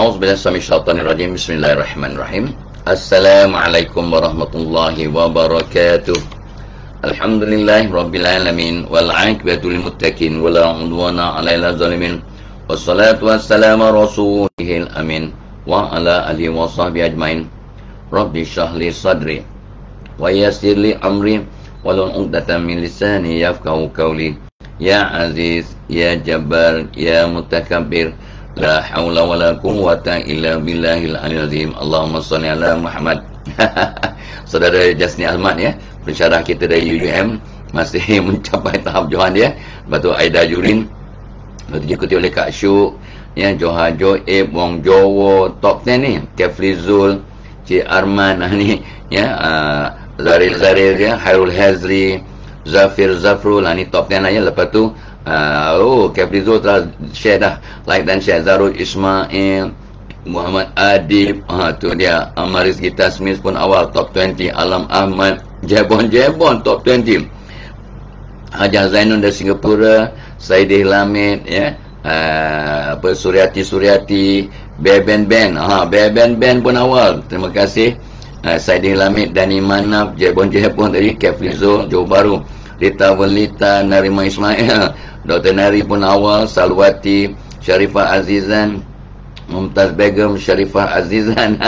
A'udzubillahi minasyaitonirrajim. Bismillahirrahmanirrahim. Assalamualaikum warahmatullahi wabarakatuh. Alhamdulillahirabbil alamin wal 'aqibatu lil muttaqin wala 'udwana 'alal zalimin. Wassalatu wassalamu ala rasulihil amin wa ala alihi wa sahbihi ajmain. Rabbi shrah li sadri wa yassir li amri wahlul 'uqdatam min lisani yafqahu qawli. Ya Aziz, ya Jabbar, ya Mutakabbir, la haula wala quwwata illa billahil aliyyil azim. Allahumma shalli ala Muhammad. Saudara Jasni Ahmad ya, pensyarah kita dari UUM masih mencapai tahap Johan dia. Batu Aida Jurin, batu diikuti oleh Kak Syuk ya, Johar Joib, Wong Jowo, top 10 ni, Kefli Zul, Cik Arman ni ya, Zaril ya, Hairul Hazri, Zafir Zafrul, ni top 10 lah ya. Lepas tu Kefli Zul telah share dah, like dan share. Zarul Ismail, Muhammad Adib, tu dia. Amaris Gita Smith pun awal top 20. Alam Ahmad, Jebon top 20. Hajar Zainun dari Singapura, Saidih Lamid ya, Suryati, Beben Ben pun awal. Terima kasih Saidih Lamid, Dani Manaf, Jebon tadi, Kefli Zul, Johor Bahru, Rita Welita, Narima Ismail, Dr. Nari pun awal, Salwati, Sharifah Azizan, Mumtaz Begum, Sharifah Azizan,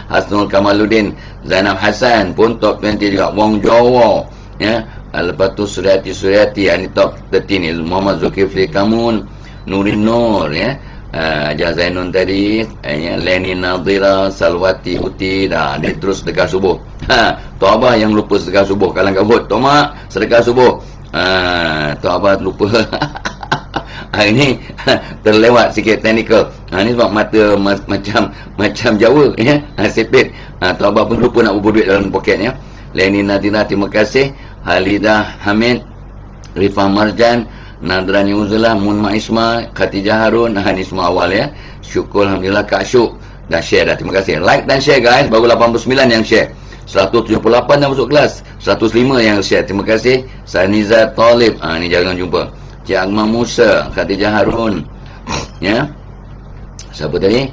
Hasnul Kamaluddin, Zainab Hassan pun top 20 juga. Wong Jowo ya, lepas tu Suryati ni top 13 ni. Muhammad Zulkifli Kamun, Nurin Nur ya, Hajar Zainun tadi ya, Leni Nadira, Salwati Uti, dah dia terus sedekah subuh. Tok Abah yang lupa sedekah subuh, kalang kabut, Tok Mak sedekah subuh. Tok Abah lupa. Hari ni terlewat sikit teknikal. Ni sebab mata macam Jawa ya, sipit. Tok Abah pun lupa nak bubuh duit dalam poket ya. Leni Nadira, terima kasih. Halidah Hamid, Rifah Marjan, Nadrani Uzlah, Munma Isma, Khatijah Harun, ni semua awal ya. Syukur alhamdulillah. Kak Syuk dah share dah, terima kasih. Like dan share guys, baru 89 yang share. 178 dah masuk kelas, 105 yang share, terima kasih. Saniza Talib, ni jangan jumpa. Cik Agma Musa, Khatijah Harun ya. Siapa tadi?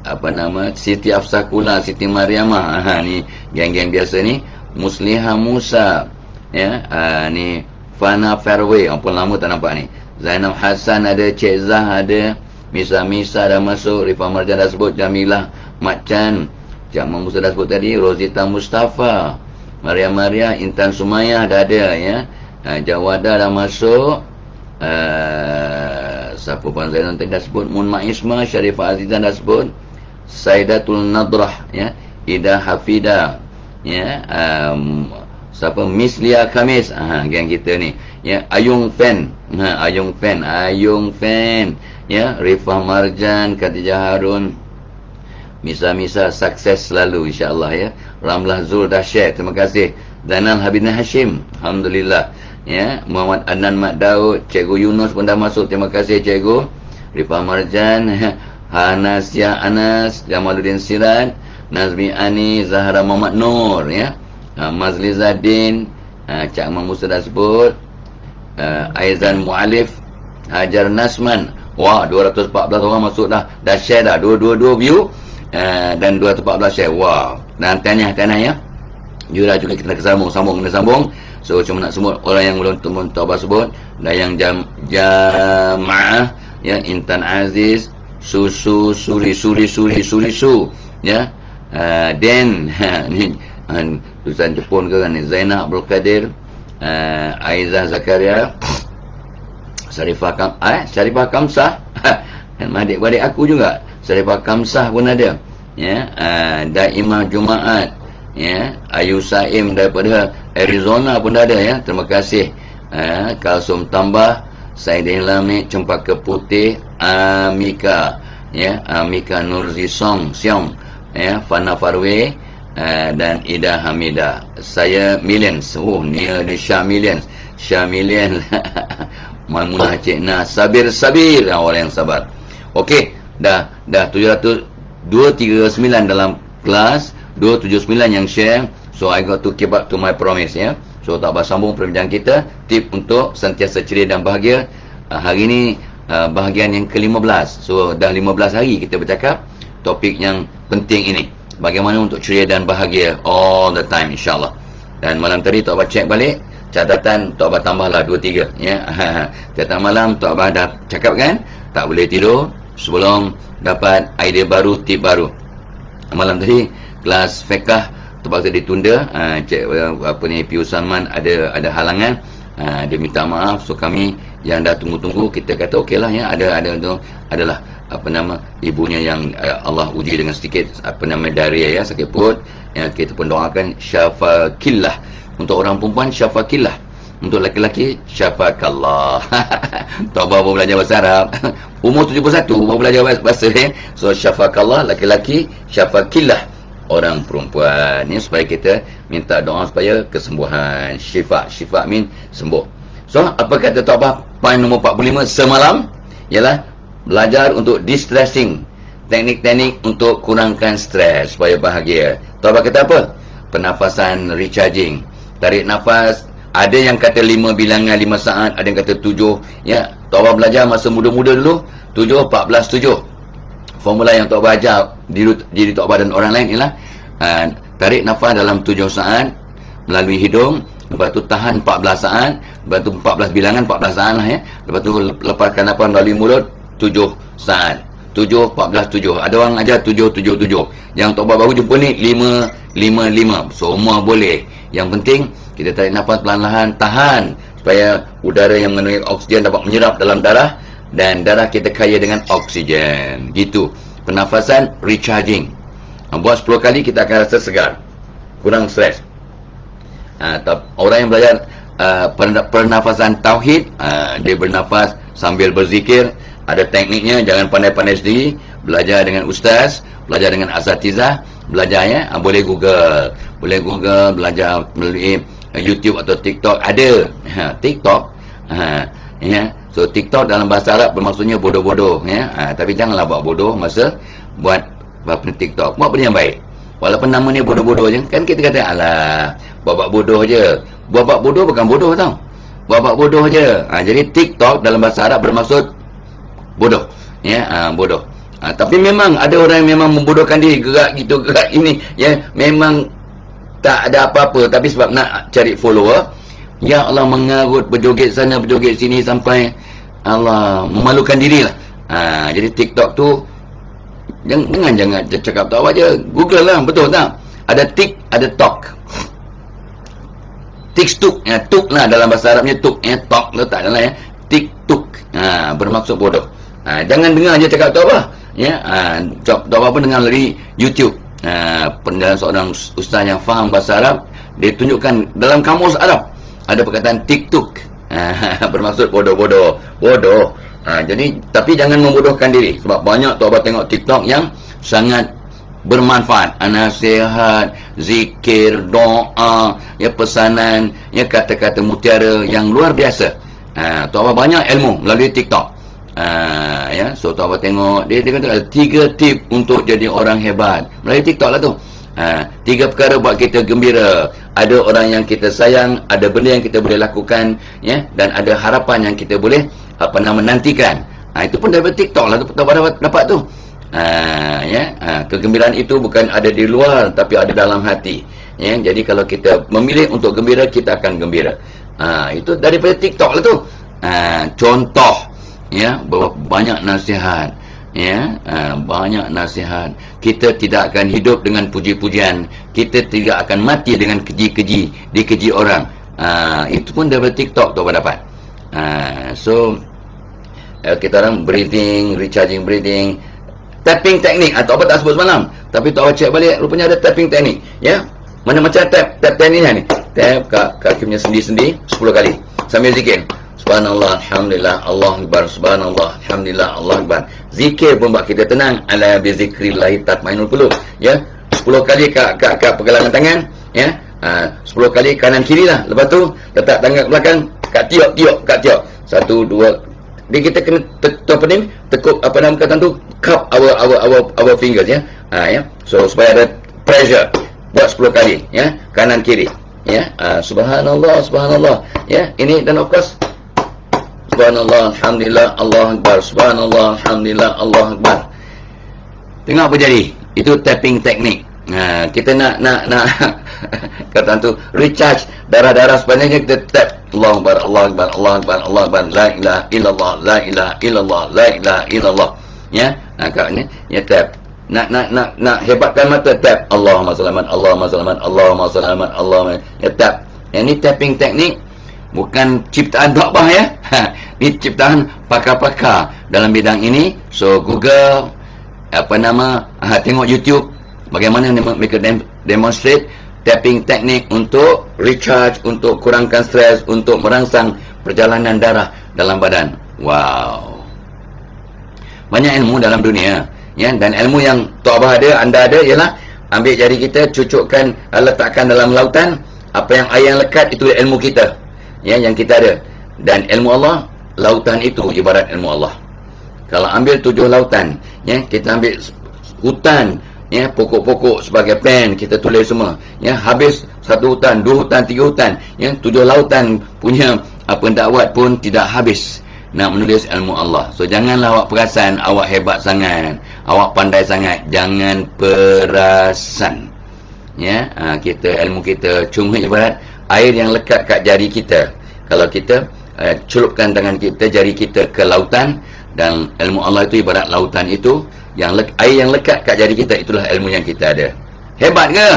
Apa nama? Siti Afsakula, Siti Mariamah, ni geng-geng biasa ni. Musliha Musa ya, ni Fana Fairway, apa lama tak nampak ni. Zainab Hassan ada, Cik Zah ada, Misa dah masuk, Rifah Marjan dah sebut, Jamilah Mat Chan, Cik Ahmad Musa dah sebut tadi, Rosita Mustafa, Maria, Intan Sumayah dah ada ya. Jawada dah masuk. Siapa pun Zainal tadi dah sebut. Munma Isma, Sharifah Azizan dah sebut. Saidatul Nadrah ya, Ida Hafidah ya, siapa, Miss Lia Khamis, geng kita ni ya. Ayung Fan, Ayung Fan ya. Rifah Marjan, Khatijah Harun, Misa sukses selalu insya-Allah ya. Ramlah Zul dah share, terima kasih. Danal Habibna Hashim, alhamdulillah ya. Muhammad Adnan Mat Daud, Cikgu Yunus pun dah masuk, terima kasih Cikgu. Rifah Marjan, Hanasia Anas, Jamaluddin Sirat, Nazmi Ani, Zahra Muhammad Nur ya. Mazli Zadin, Cik Ahmad Musa dah sebut. Aizan Mu'alif, Hajar Nasman. Wah, 214 orang masuk dah share dah, 222 view dan 214 share. Wah, dan tahniah ya. Juga kita kena sambung. So cuma nak sebut orang yang belum Abah sebut. Dan yang jamaah ya, Intan Aziz, Susu Suri ya. Den ni tulisan Jepun ke kan ni. Zainal Abdul Qadir, Aizah Zakaria, Syarifah Kamsah dan adik-adik aku juga. Syarifah Kamsah pun ada ya. Daimah Jumaat ya. Ayu Saim daripada Arizona pun ada ya, terima kasih. Kalsum Tambah, Saidin Lamid, Cempaka Putih, Amika ya, Amika Nurzi Siong ya, Fana Farwe dan Ida Hamidah. Saya Millions, ni ada Syah Millions Maimunah Cik Nas, Sabir orang yang sabar. Okey, dah 239 dalam kelas, 279 yang share. So I got to keep up to my promise ya. So tak sambung perbincangan kita, tip untuk sentiasa ceria dan bahagia. Hari ni bahagian yang ke-15. So dah 15 hari kita bercakap topik yang penting ini, bagaimana untuk ceria dan bahagia all the time, insyaAllah. Dan malam tadi Tok Abah cek balik catatan, Tok Abah tambahlah 2-3 ya. Catatan malam Tok Abah dah cakap kan, tak boleh tidur sebelum dapat idea baru, tip baru. Malam tadi kelas fiqh terpaksa ditunda, cik Pius Salman ada halangan, dia minta maaf. So kami yang dah tunggu-tunggu, kita kata okeylah ya, adalah ibunya yang Allah uji dengan sedikit diarrhea ya, sakit perut yang kita pun doakan syafakillah. Untuk orang perempuan syafakillah, untuk lelaki syafakallah. Tok Abah baru belajar bahasa Arab umur 71 baru belajar bahasa so syafakallah lelaki, syafakillah orang perempuan ni, supaya kita minta doa supaya kesembuhan, syifa min sembuh. So apa kata Tok Abah poin nombor 45 semalam ialah belajar untuk distressing, teknik-teknik untuk kurangkan stres supaya bahagia. Tok Abah kata apa? Pernafasan recharging, tarik nafas. Ada yang kata 5 bilangan 5 saat, ada yang kata 7 ya. Tok Abah belajar masa muda-muda dulu 7 14 7. Formula yang Tok Abah ajar diri Tok Abah dan orang lain ialah tarik nafas dalam 7 saat melalui hidung, lepas tu tahan 14 saat, lepas tu 14 bilangan 14 saat lah ya. Lepas tu lepaskan nafas melalui mulut 7 saat. 7 14 7. Ada orang ajar 7 7 7. Yang Tok Abah baru jumpa ni 5 5 5. Semua boleh. Yang penting kita tarik nafas perlahan-lahan, tahan supaya udara yang mengandungi oksigen dapat menyerap dalam darah, dan darah kita kaya dengan oksigen. Gitu. Pernafasan recharging. Buat 10 kali kita akan rasa segar, kurang stres. Orang yang belajar pernafasan tauhid, dia bernafas sambil berzikir. Ada tekniknya, jangan pandai-pandai sendiri. Belajar dengan ustaz, belajar dengan asatizah, belajar ya. Boleh Google, belajar melalui YouTube atau TikTok. Ada TikTok ya. So TikTok dalam bahasa Arab bermaksudnya bodoh-bodoh ya. Tapi janganlah buat bodoh masa buat TikTok. Buat benda yang baik. Walaupun nama ni bodoh-bodoh je, kan kita kata alah buat bodoh je. Buat bodoh bukan bodoh tau. Buat bodoh je. Jadi TikTok dalam bahasa Arab bermaksud bodoh ya, bodoh. Tapi memang ada orang yang memang membodohkan diri, gerak gitu, gerak ini ya, memang tak ada apa-apa, tapi sebab nak cari follower, ya Allah, mengarut, berjoget sana berjoget sini sampai Allah memalukan diri lah. Jadi TikTok tu jangan cakap tahu aja, Google lah, betul tak? Ada tik, ada talk. Tik-tuk ya, tuk lah dalam bahasa Arabnya tuk ya, talk letak dalam ya. Tik-tuk bermaksud bodoh. Jangan dengar je cakap tahu apa ya. Tahu apa dengar dari YouTube. Pendalam seorang ustaz yang faham bahasa Arab, dia tunjukkan dalam kamus Arab ada perkataan tik-tuk, bermaksud bodoh. Jadi tapi jangan membodohkan diri, sebab banyak Tok Abah tengok TikTok yang sangat bermanfaat, nasihat, zikir, doa ya, pesanan ya, kata-kata mutiara yang luar biasa. Tok Abah banyak ilmu melalui TikTok. Ya, so Tok Abah tengok dia kata ada 3 tip untuk jadi orang hebat melalui TikTok lah tu. 3 perkara buat kita gembira. Ada orang yang kita sayang, ada benda yang kita boleh lakukan ya, dan ada harapan yang kita boleh nantikan. Itu pun daripada TikTok lah Tok Abah dapat tu. Kegembiraan itu bukan ada di luar tapi ada dalam hati ya. Jadi kalau kita memilih untuk gembira, kita akan gembira. Itu daripada TikTok lah tu. Contoh ya, banyak nasihat ya, banyak nasihat. Kita tidak akan hidup dengan puji-pujian, kita tidak akan mati dengan keji-keji, dikeji orang. Itu pun daripada TikTok tu apa dapat. So kita orang breathing, recharging breathing, tapping teknik atau apa tak sebut semalam, tapi Tok Abah cek balik, rupanya ada tapping teknik ya. Mana macam tap tekniknya ni, tap kaki punya sendi-sendi 10 kali sambil zikir. Subhanallah, alhamdulillah, Allahu akbar, subhanallah, alhamdulillah, Allahu akbar. Zikir pun buat kita tenang. Ala bi zikrillah tatmainul qulub ya. 10 kali kat pergelangan tangan ya. 10 kali kanan kiri lah. Lepas tu letak tangan ke belakang, kat tiok. 1 2. Dia kita kena tekuk kata tu, cup our fingers ya. Ya. So supaya ada pressure. Buat 10 kali ya, kanan kiri ya. Subhanallah ya. Ini dan of course subhanallah, alhamdulillah, Allah Akbar, subhanallah, alhamdulillah, Allah Akbar. Tengok apa jadi. Itu tapping teknik. Kita nak kata tu recharge darah-darah sebenarnya, kita tap Allah Akbar, Allah Akbar, Allah Akbar, Allah Akbar, la ilaha illallah, la ilaha illallah, la ilaha illallah. Ya, kat ni ya tap. Nak hebatkan mata, tap Allahumma salaman, Allahumma salaman, Allahumma salaman, Allahumma, ya tap. Yang ni tapping teknik, bukan ciptaan Tok Bah ya. Ni ciptaan pakar-pakar dalam bidang ini. So Google, tengok YouTube bagaimana mereka demonstrate tapping teknik untuk recharge, untuk kurangkan stres, untuk merangsang perjalanan darah dalam badan. Wow, banyak ilmu dalam dunia ya. Dan ilmu yang Tok Bah ada, anda ada, ialah ambil jari kita, cucukkan, letakkan dalam lautan. Apa yang air yang lekat, itu ilmu kita ya, yang kita ada. Dan ilmu Allah, lautan itu ibarat ilmu Allah. Kalau ambil 7 lautan ya, kita ambil hutan ya, pokok-pokok sebagai pen, kita tulis semua ya, habis 1 hutan, 2 hutan, 3 hutan ya, 7 lautan punya dakwat pun tidak habis nak menulis ilmu Allah. So janganlah awak perasan awak hebat sangat, awak pandai sangat, jangan perasan ya. Kita, ilmu kita cuma ibarat air yang lekat kat jari kita. Kalau kita celupkan tangan kita, jari kita ke lautan, dan ilmu Allah itu ibarat lautan itu, yang air yang lekat kat jari kita, itulah ilmu yang kita ada. Hebat ke?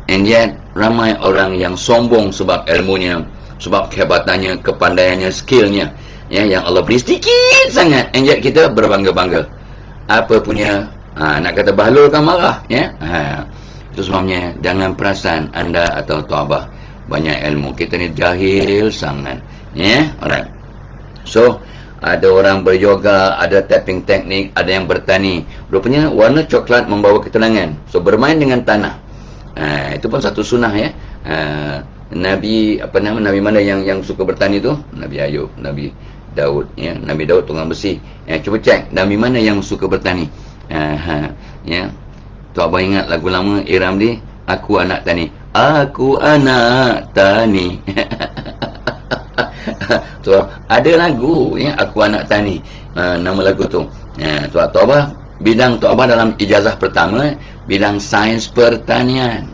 And yet ramai orang yang sombong sebab ilmunya, sebab kehebatannya, kepandaiannya, skillnya ya, yang Allah beri sedikit sangat. And yet kita berbangga-bangga. Apa punya nak kata bahlul kan marah ya. Itu sebabnya jangan perasan anda atau Tok Bah banyak ilmu. Kita ni jahil sangat ya. Alright. So ada orang beryoga, ada tapping teknik, ada yang bertani. Rupanya warna coklat membawa ketenangan. So bermain dengan tanah. Itu pun satu sunnah ya. Nabi Nabi mana yang suka bertani tu? Nabi Ayub, Nabi Daud ya. Nabi Daud tukang besi. Cuba cek Nabi mana yang suka bertani. Ya. Tok Bah ingat lagu lama Iram di, aku anak tani. Aku anak tani. So, ada lagu ya, aku anak tani. Nama lagu tu. Tok Bah, bidang Tok Bah dalam ijazah pertama bidang sains pertanian.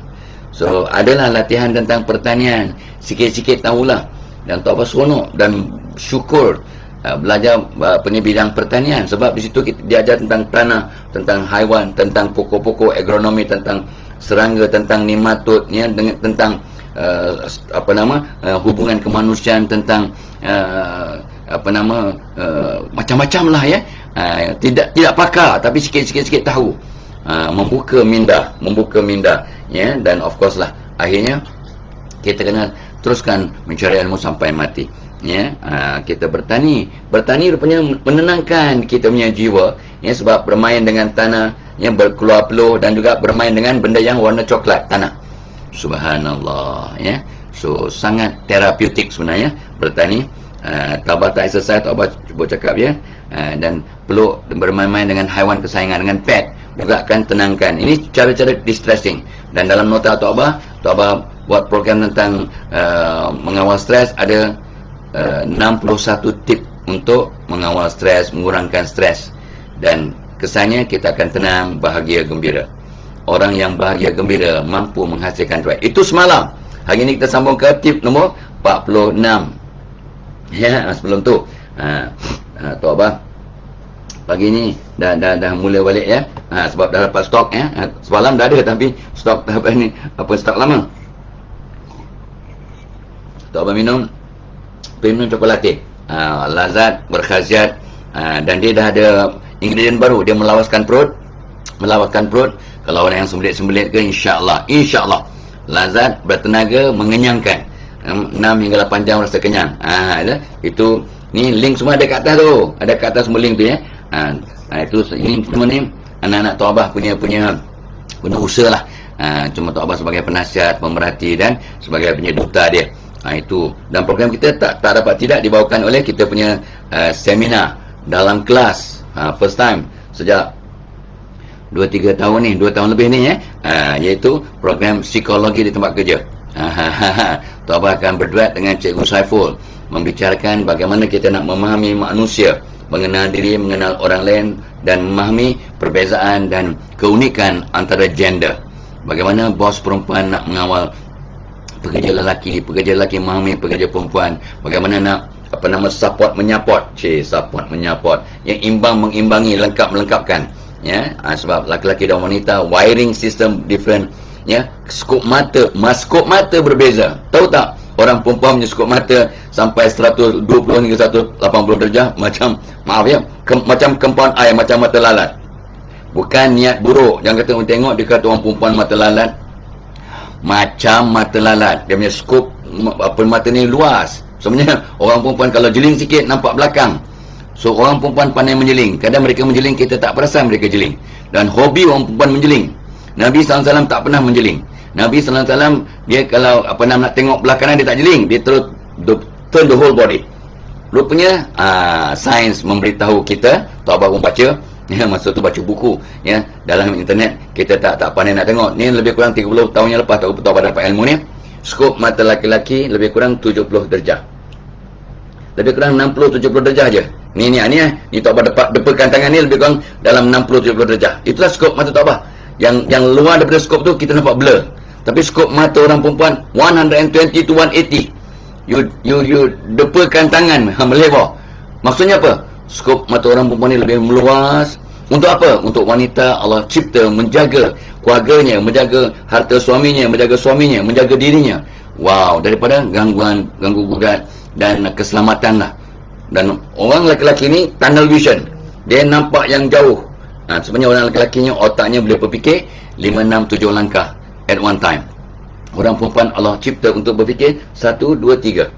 So adalah latihan tentang pertanian, sikit-sikit tahulah. Dan Tok Bah seronok dan syukur belajar bidang pertanian, sebab di situ kita diajar tentang tanah, tentang haiwan, tentang pokok-pokok, agronomi, tentang serangga, tentang nematod ya, tentang hubungan kemanusiaan, tentang macam-macam lah ya. Tidak pakar, tapi sikit-sikit tahu. Membuka minda ya. Dan of course lah, akhirnya kita kena teruskan mencari ilmu sampai mati ya. Kita bertani rupanya menenangkan kita punya jiwa ya, sebab bermain dengan tanah yang berkeluar peluh, dan juga bermain dengan benda yang warna coklat, tanah. Subhanallah ya. So sangat terapeutik sebenarnya bertani. Tok Bah tak exercise, Tok Bah cuba cakap ya. Dan peluk, bermain-main dengan haiwan kesayangan, dengan pet juga akan tenangkan. Ini cara-cara distressing. Dan dalam nota Tok Bah buat program tentang mengawal stres. Ada 61 tip untuk mengawal stres, mengurangkan stres. Dan kesannya kita akan tenang, bahagia, gembira. Orang yang bahagia, gembira mampu menghasilkan duit. Itu semalam. Hari ini kita sambung ke tip nombor 46 ya. Sebelum tu Tok Bah pagi ni dah mula balik ya. Sebab dah dapat stok ya. Semalam dah ada, tapi stok stok lama. Tok Bah minum cokolatif, lazat, berkhasiat, dan dia dah ada ingredient baru. Dia melawaskan perut. Kalau orang yang sembelit-sembelit ke, insya-Allah lazat, bertenaga, mengenyangkan. 6 hingga 8 jam rasa kenyang. Itu ni link semua ada kat atas tu. Ada kat atas semua link tu ya. Itu ini semua ni anak-anak Tok Bah punya usaha lah. Cuma Tok Bah sebagai penasihat, pemerhati, dan sebagai penyeduta dia. Itu. Dan program kita tak dapat tidak dibawakan oleh kita punya seminar dalam kelas. First time sejak 2-3 tahun ni, 2 tahun lebih ni ya. Iaitu program psikologi di tempat kerja. Tok Bah akan berduet dengan Cikgu Saiful membicarakan bagaimana kita nak memahami manusia, mengenal diri, mengenal orang lain, dan memahami perbezaan dan keunikan antara gender. Bagaimana bos perempuan nak mengawal pekerja lelaki memahami pekerja perempuan, bagaimana nak support menyaport, support menyaport, yang imbang mengimbangi, lengkap melengkapkan, ya. Sebab lelaki dan wanita wiring system different, ya. Skop mata berbeza. Tahu tak, orang perempuan punya skop mata sampai 120 hingga 180 darjah, macam macam kempuan air, macam mata lalat. Bukan niat buruk, jangan kata tengok dia kata orang perempuan mata lalat, macam mata lalat. Dia punya skop mata ni luas. Sebenarnya orang perempuan kalau jeling sikit nampak belakang. So orang perempuan pandai menjeling. Kadang mereka menjeling, kita tak perasan mereka jeling. Dan hobi orang perempuan menjeling. Nabi SAW tak pernah menjeling. Nabi SAW dia kalau nak tengok belakangan, dia tak jeling, dia terus turn the whole body. Rupanya sains memberitahu kita, tak apa pun baca, ya, masa tu baca buku, ya, dalam internet kita tak pandai nak tengok. Ni lebih kurang 30 tahun yang lepas tak dapat ilmu ni. Skop mata laki-laki lebih kurang 70 darjah. Lebih kurang 60-70 darjah aja. Ni tak apa depakan tangan ni lebih kurang dalam 60-70 darjah. Itulah skop mata tak apa. Yang luar daripada skop tu kita nampak blur. Tapi skop mata orang perempuan 120 to 180. You depakan tangan melebar. Maksudnya apa? Skop mata orang perempuan ni lebih meluas. Untuk apa? Untuk wanita Allah cipta menjaga keluarganya, menjaga harta suaminya, menjaga dirinya. Wow, daripada ganggu gugat dan keselamatan lah. Dan orang lelaki ni tunnel vision, dia nampak yang jauh. Sebenarnya orang lelaki-lakinya otaknya boleh berfikir 5, 6, 7 langkah at one time. Orang perempuan Allah cipta untuk berfikir 1, 2, 3.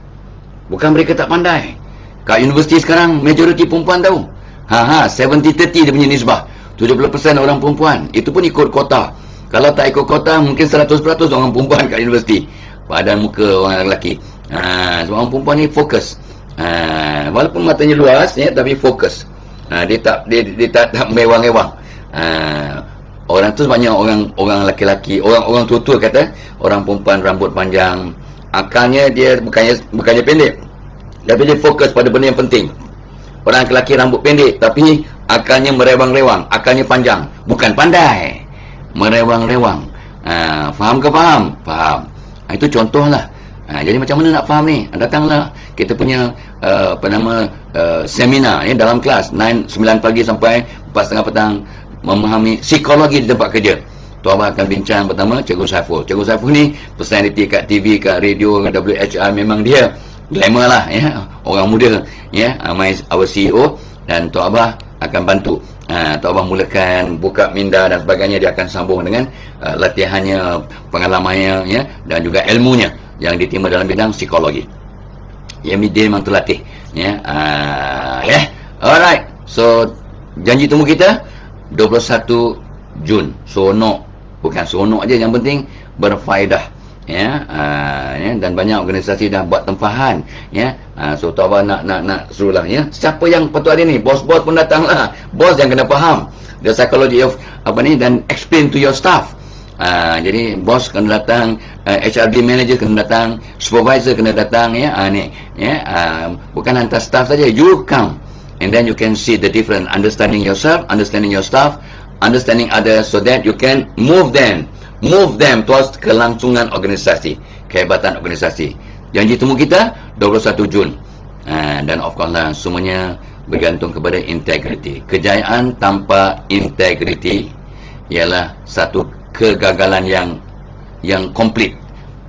Bukan mereka tak pandai. Kat universiti sekarang majoriti perempuan tahu. 70-30 dia punya nisbah. 70% orang perempuan. Itu pun ikut kota. Kalau tak ikut kota, mungkin 100% orang perempuan kat universiti. Padan muka orang lelaki. Sebab orang perempuan ni fokus. Walaupun matanya luas, ya, tapi fokus. Dia tak mewang-ewang. Orang tu banyak orang lelaki-lelaki, orang tua-tua kata, orang perempuan rambut panjang, akalnya dia bukannya pendek, tapi dia fokus pada benda yang penting. Orang lelaki rambut pendek tapi akalnya merewang-rewang, akalnya panjang, bukan pandai, merewang-rewang. Faham ke faham? Faham. Itu contohlah. Jadi macam mana nak faham ni? Datanglah kita punya seminar ni dalam kelas 9 pagi sampai 4:30 petang, memahami psikologi di tempat kerja. Tuan Abah akan bincang pertama Cikgu Saiful. Cikgu Saiful ni personality kat TV, kat radio, kat WHR, memang dia glamour lah, ya, orang muda, ya, our CEO. Dan Tuan Abah akan bantu. Tuan Abah mulakan buka minda dan sebagainya. Dia akan sambung dengan latihannya, pengalamannya, ya, dan juga ilmunya yang diterima dalam bidang psikologi. Ya, dia memang terlatih, ya. Alright, so janji temu kita 21 Jun. Seronok, bukan seronok aja, yang penting berfaedah, ya. Dan banyak organisasi dah buat tempahan, ya. So Tuan Abah nak suruhlah, ya. Siapa yang patut ada ni? Bos-bos pun datanglah. Bos yang kena faham the psychology of dan explain to your staff. Jadi bos kena datang, HRD manager kena datang, supervisor kena datang, ya. Bukan hantar staff saja, you come and then you can see the difference, understanding yourself, understanding your staff, understanding others, so that you can move them towards kelangsungan organisasi, kehebatan organisasi. Janji temu kita 21 Jun. Dan of course lah, semuanya bergantung kepada integriti. Kejayaan tanpa integriti ialah satu kegagalan yang komplit,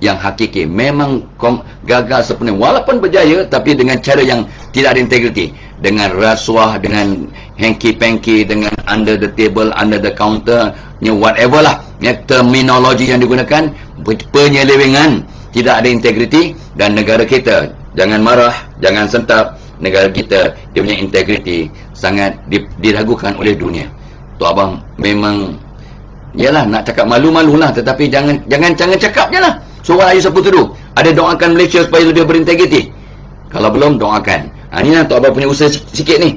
yang hakiki. Memang gagal sepenuhnya, walaupun berjaya tapi dengan cara yang tidak ada integriti, dengan rasuah, dengan hanky-panky, dengan under the table, under the counter, whatever lah, ya, terminologi yang digunakan, penyelewengan, tidak ada integriti. Dan negara kita, jangan marah, jangan sentap, negara kita, dia punya integriti sangat diragukan oleh dunia. Tu abang memang, yalah, nak cakap malu-malu lah, tetapi jangan cakap je lah. So what are you supposed to do? Ada doakan Malaysia supaya lebih berintegriti? Kalau belum, doakan. Ni lah Tok Abah punya usaha sikit ni.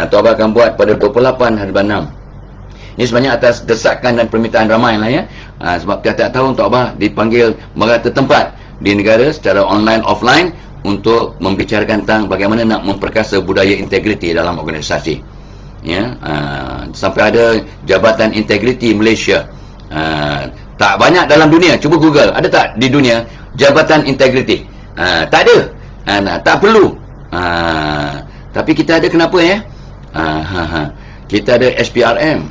Tok Abah akan buat pada 28 hari 6. Ini sebenarnya atas desakan dan permintaan ramai lah, ya. Sebab tiap-tiap tahun Tok Abah dipanggil merata tempat di negara secara online, offline, untuk membicarakan tentang bagaimana nak memperkasa budaya integriti dalam organisasi. Ya, sampai ada Jabatan Integriti Malaysia. Tak banyak dalam dunia. Cuba Google, ada tak di dunia Jabatan Integriti? Tak ada. Tak perlu. Tapi kita ada, kenapa ya? Kita ada SPRM,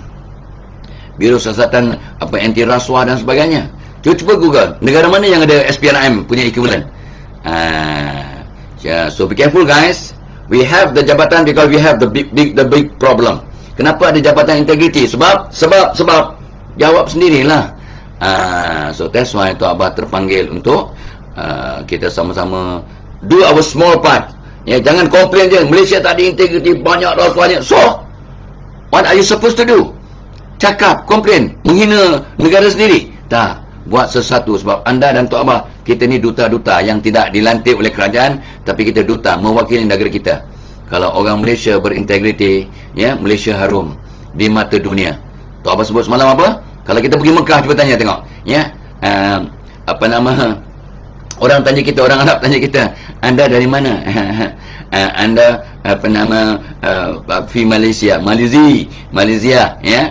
Biro Siasatan anti rasuah dan sebagainya. Cuba Google, negara mana yang ada SPRM punya equivalent? So be careful guys. We have the jabatan because we have the big problem. Kenapa ada Jabatan Integriti? Sebab jawab sendirilah. So that's why Tok Abah terpanggil untuk kita sama-sama do our small part. Ya, jangan komplain je Malaysia tak ada integriti, banyak rasuahnya. So what are you supposed to do? Cakap, komplain, menghina negara sendiri? Tak. Buat sesuatu. Sebab anda dan Tok Abah, kita ni duta-duta yang tidak dilantik oleh kerajaan, tapi kita duta mewakili negara kita. Kalau orang Malaysia berintegriti, ya, Malaysia harum di mata dunia. Tok Abah sebut semalam apa? Kalau kita pergi Mekah, cuba tanya tengok, ya, orang tanya kita, orang Arab tanya kita, anda dari mana? Anda Malaysia, ya.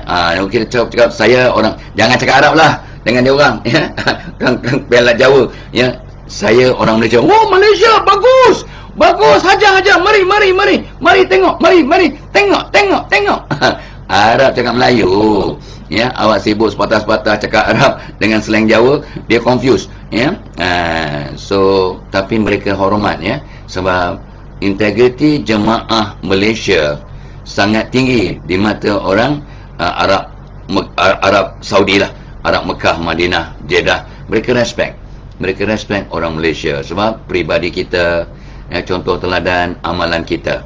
Kita cakap saya orang, jangan cakap Arab lah dengan dia orang, ya. Pelat Jawa, ya. Saya orang Malaysia. Oh, Malaysia bagus, hajar, mari tengok, mari tengok. Arab cakap Melayu, ya. Awak sibuk sepatah-sepatah cakap Arab dengan slang Jawa, dia confused, ya. So tapi mereka hormat, ya, sebab integriti jemaah Malaysia sangat tinggi di mata orang Arab Saudi lah, Arab Mekah, Madinah, Jeddah. Mereka respect orang Malaysia sebab peribadi kita, ya, contoh teladan amalan kita.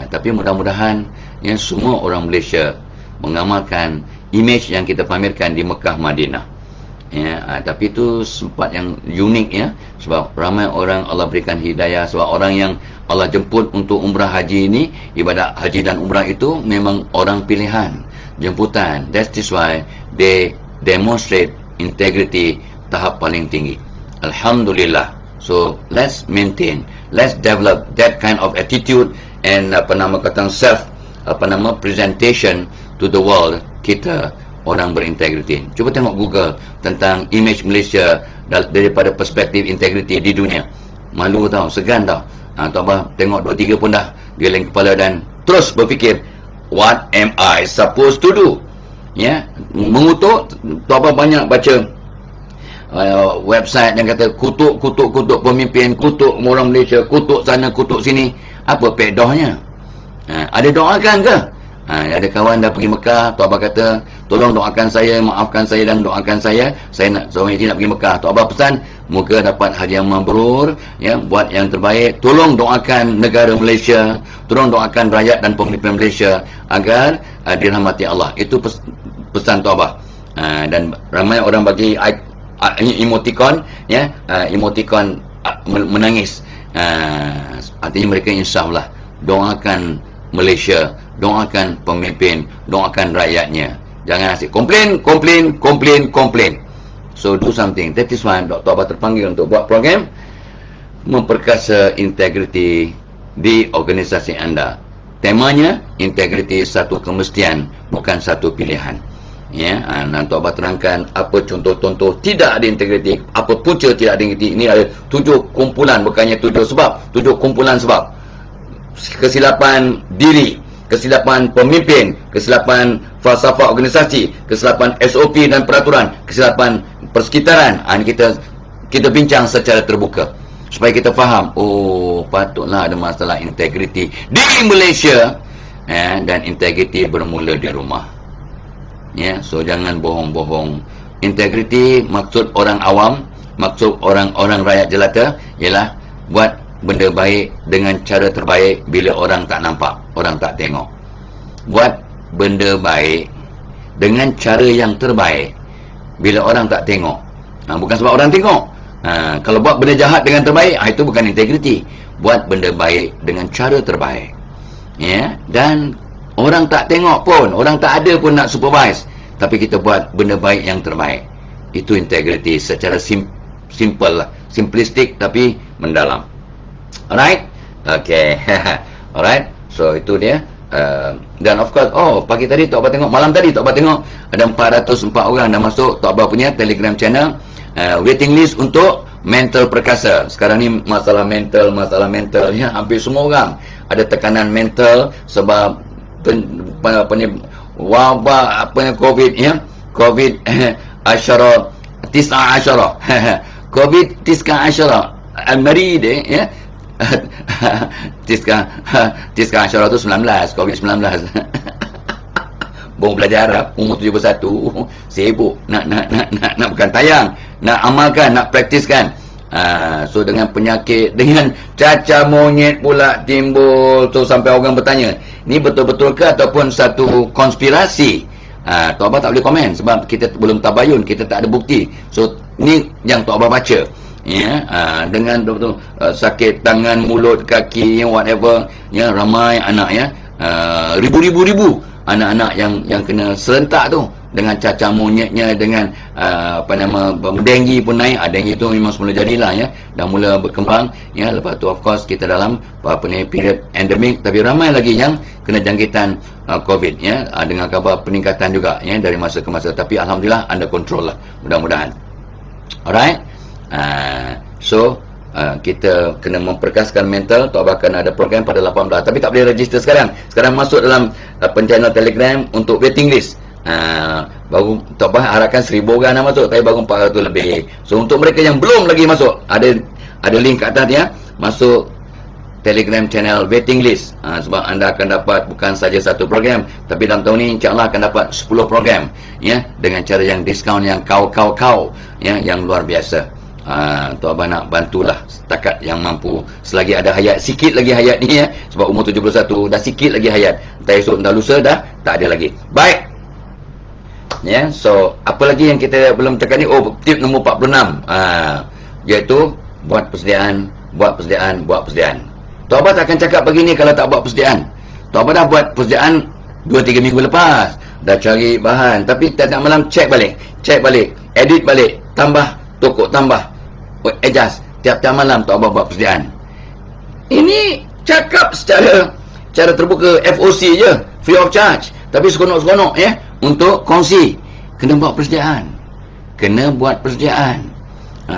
Tapi mudah-mudahan, ya, semua orang Malaysia mengamalkan imej yang kita pamerkan di Mekah, Madinah, ya. Tapi itu sempat yang unik, ya, sebab ramai orang Allah berikan hidayah. Sebab orang yang Allah jemput untuk umrah haji ini, ibadat haji dan umrah itu memang orang pilihan, jemputan. That is why they demonstrate integrity tahap paling tinggi. Alhamdulillah. So let's develop that kind of attitude and presentation to the world. Kita orang berintegriti. Cuba tengok Google tentang image Malaysia daripada perspektif integriti di dunia. Malu tau, segan tau. Tok Abah tengok 2-3 pun dah geleng kepala dan terus berfikir, what am I supposed to do? Ya, mengutuk. Tok Abah banyak baca website yang kata kutuk pemimpin, kutuk orang Malaysia, kutuk sana, kutuk sini. Apa pedohnya? Ada doakan ke? Ada kawan dah pergi Mekah, Tok Abah kata, tolong doakan saya, maafkan saya dan doakan saya nak seorang haji nak pergi Mekah. Tok Abah pesan, moga dapat haji yang mabrur, ya, buat yang terbaik. Tolong doakan negara Malaysia, tolong doakan rakyat dan pemimpin Malaysia agar dirahmati Allah. Itu pesan Tok Abah. Dan ramai orang bagi emoticon, ya, emoticon menangis. Artinya mereka insyaAllah doakan Malaysia, doakan pemimpin, doakan rakyatnya. Jangan asyik komplain. So do something. That is why Dr. Abah terpanggil untuk buat program memperkasa integriti di organisasi anda. Temanya integriti satu kemestian, bukan satu pilihan. Ya, Dr. Abah terangkan apa contoh-contoh tidak ada integriti, apa punca tidak ada integriti. Ini ada 7 kumpulan, bukannya 7 sebab, 7 kumpulan sebab. Kesilapan diri, kesilapan pemimpin, kesilapan falsafah organisasi, kesilapan SOP dan peraturan, kesilapan persekitaran. Kita bincang secara terbuka supaya kita faham, oh, patutlah ada masalah integriti di Malaysia, ya, dan integriti bermula di rumah. Ya, so jangan bohong-bohong. Integriti maksud orang awam, maksud orang-orang rakyat jelata ialah buat benda baik dengan cara terbaik bila orang tak nampak, orang tak tengok. Buat benda baik dengan cara yang terbaik bila orang tak tengok. Bukan sebab orang tengok. Kalau buat benda jahat dengan terbaik, itu bukan integriti. Buat benda baik dengan cara terbaik, ya, dan orang tak tengok pun, orang tak ada pun nak supervise, tapi kita buat benda baik yang terbaik. Itu integriti secara simple lah, simplistic tapi mendalam. Alright, okay. Alright, so itu dia. Dan of course, pagi tadi Tok Abah tengok, malam tadi Tok Abah tengok ada 404 orang dah masuk Tok Abah punya Telegram channel, waiting list untuk mental perkasa. Sekarang ni masalah mental ya, hampir semua orang ada tekanan mental sebab wabak COVID ya, COVID asyara tis'a asyara COVID tis'a asyara al-marid ya. Tiska asyara tu 19, COVID-19. Baru belajar Arab, umur 71, sibuk nak bukan tayang, nak amalkan, nak praktiskan. So dengan penyakit, dengan cacar monyet pula timbul tu, sampai orang bertanya, ni betul-betul ke ataupun satu konspirasi? Tok Abah tak boleh komen sebab kita belum tabayun, kita tak ada bukti. So ni yang Tok Abah baca. Ya, dengan betul sakit tangan, mulut, kaki, whatever ya, ramai anak ya, ribu anak-anak yang kena serentak tu dengan cacar monyetnya, dengan denggi pun naik. Denggi tu memang semula jadilah ya, dah mula berkembang ya. Lepas tu of course kita dalam period endemik, tapi ramai lagi yang kena jangkitan COVID ya, dengan khabar peningkatan juga ya dari masa ke masa, tapi alhamdulillah under control lah, mudah-mudahan. Alright. So kita kena memperkaskan mental. Tok Abah akan ada program pada 18, tapi tak boleh register sekarang. Sekarang masuk dalam channel Telegram untuk waiting list. Baru Tok Abah harapkan 1000 orang nak masuk, tapi baru 400 lebih. So untuk mereka yang belum lagi masuk, ada link kat atas ya, masuk Telegram channel waiting list. Sebab anda akan dapat bukan saja satu program, tapi dalam tahun ini insyaAllah akan dapat 10 program ya, dengan cara yang diskaun yang kau ya, yang luar biasa. Tok Abah nak bantulah setakat yang mampu, selagi ada hayat, sikit lagi hayat ni ya, sebab umur 71 dah sikit lagi hayat, entah esok entah lusa dah tak ada lagi. Baik ya, so apa lagi yang kita belum cakap ni? Tip nombor 46, iaitu buat persediaan. Tok Abah tak akan cakap begini kalau tak buat persediaan. Tok Abah dah buat persediaan 2-3 minggu lepas, dah cari bahan, tapi tiap malam cek balik, edit balik, tambah tokok, tambah adjust. Tiap-tiap malam Tok Abah buat persediaan. Ini cakap secara terbuka, FOC je, free of charge, tapi seronok-seronok ya, untuk kongsi. Kena buat persediaan.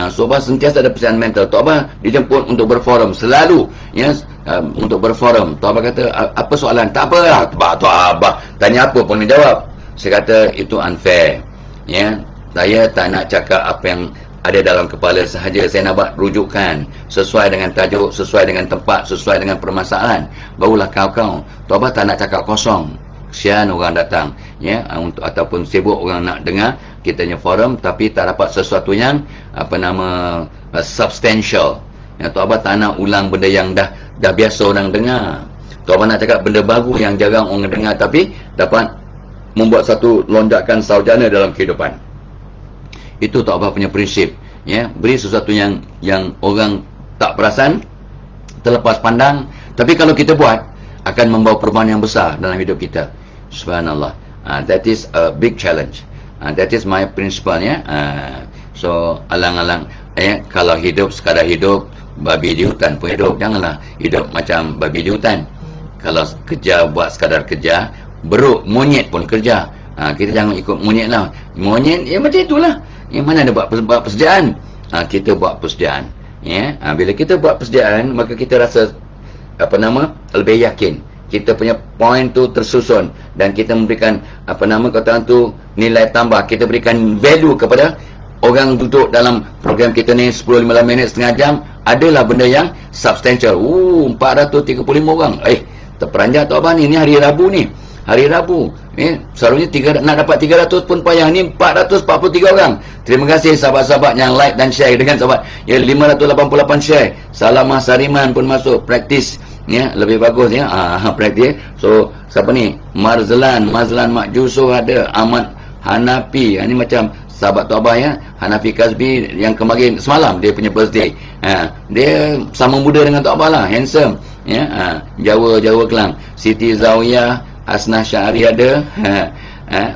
So Abah sentiasa ada persediaan mental. Tok Abah dijemput untuk berforum selalu ya, untuk berforum. Tok Abah kata, apa soalan? Tak apalah, Tok Abah tanya apa pun dia jawab. Saya kata itu unfair ya. Saya tak nak cakap apa yang ada dalam kepala sahaja. Saya nak buat rujukan sesuai dengan tajuk, sesuai dengan tempat, sesuai dengan permasalahan. Barulah kau Tok Abah tak nak cakap kosong. Kesian orang datang ya, untuk ataupun sibuk orang nak dengar kita punya forum, tapi tak dapat sesuatu yang substantial ya. Tok Abah tak nak ulang benda yang dah biasa orang dengar. Tok Abah nak cakap benda baru yang jarang orang dengar, tapi dapat membuat satu lonjakan sarjana dalam kehidupan. Itu Tok Abah punya prinsip ya, beri sesuatu yang orang tak perasan, terlepas pandang, tapi kalau kita buat akan membawa perubahan yang besar dalam hidup kita. Subhanallah. That is a big challenge. That is my principle ya. So alang-alang ya, kalau hidup sekadar hidup, babi di hutan pun hidup. Janganlah hidup macam babi di hutan. Kalau kerja buat sekadar kerja, beruk monyet pun kerja. Kita jangan ikut monyet lah. Monyet ya macam itulah. Yang mana ada buat persediaan? Kita buat persediaan ya. Bila kita buat persediaan, maka kita rasa lebih yakin. Kita punya point tu tersusun, dan kita memberikan kata tu nilai tambah. Kita berikan value kepada orang duduk dalam program kita ni 10-15 minit, setengah jam. Adalah benda yang substantial. 435 orang. Terperanjat Tok Abah ni hari Rabu ni. Hari Rabu selalunya nak dapat 300 pun payah. Ni 443 orang. Terima kasih sahabat-sahabat yang like dan share dengan sahabat ya, 588 share. Salamah Sariman pun masuk, praktis ya, lebih bagus ya, praktis. So siapa ni? Mazlan Mak Juso ada, Ahmad Hanafi. Ini macam sahabat Tok Abah ya, Hanafi Kazbi yang kemarin semalam dia punya birthday. Dia sama muda dengan Tok Abah lah, handsome ya. Jawa Kelang. Siti Zawiyah, Asnah Syahri ada.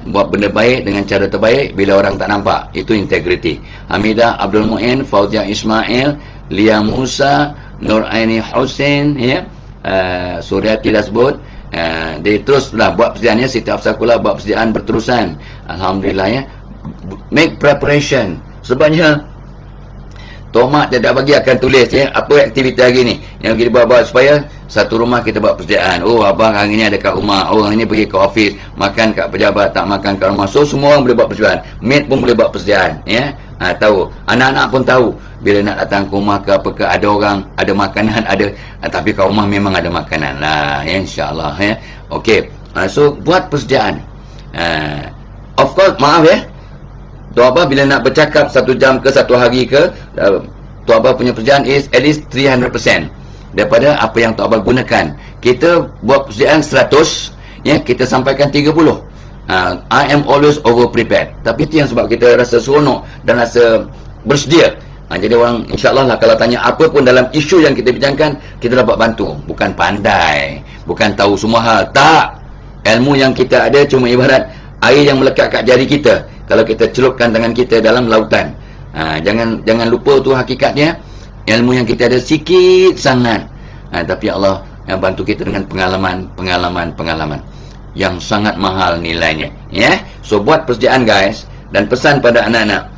buat benda baik dengan cara terbaik bila orang tak nampak. Itu integriti. Hamidah Abdul Muin, Fauzia Ismail, Lia Musa, Nur Aini Hussein, ya, Suryati dah sebut. Dia teruslah buat persediaan, ya. Siti Afsakula buat persediaan berterusan. Alhamdulillah, ya. Make preparation. Sebabnya Tok Mak dia dah bagi akan tulis, ya, apa aktiviti hari ni yang kita buat supaya satu rumah kita buat persediaan. Oh, abang hari ni ada kat rumah, oh hari ni pergi ke office, makan kat pejabat, tak makan kat rumah. So semua orang boleh buat persediaan. Maid pun boleh buat persediaan, ya. Tahu, anak-anak pun tahu bila nak datang ke rumah ke apa ke, ada orang, ada makanan, ada, tapi kat rumah memang ada makanan lah, ya, insya-Allah, ya. Okey, so buat persediaan. Of course, maaf, ya, Tuan Abah bila nak bercakap 1 jam ke 1 hari ke, Tuan Abah punya persediaan is at least 300% daripada apa yang Tuan Abah gunakan. Kita buat persediaan 100, ya, kita sampaikan 30. I am always over prepared. Tapi itu yang sebab kita rasa seronok dan rasa bersedia. Jadi orang insya-Allah lah kalau tanya apa pun dalam isu yang kita bincangkan, kita dapat bantu. Bukan pandai, bukan tahu semua hal, tak. Ilmu yang kita ada cuma ibarat air yang melekat kat jari kita. Kalau kita celupkan tangan kita dalam lautan, jangan lupa tu hakikatnya. Ilmu yang kita ada sikit sangat, tapi Allah yang bantu kita dengan pengalaman yang sangat mahal nilainya, ya. So buat persediaan, guys, dan pesan pada anak-anak,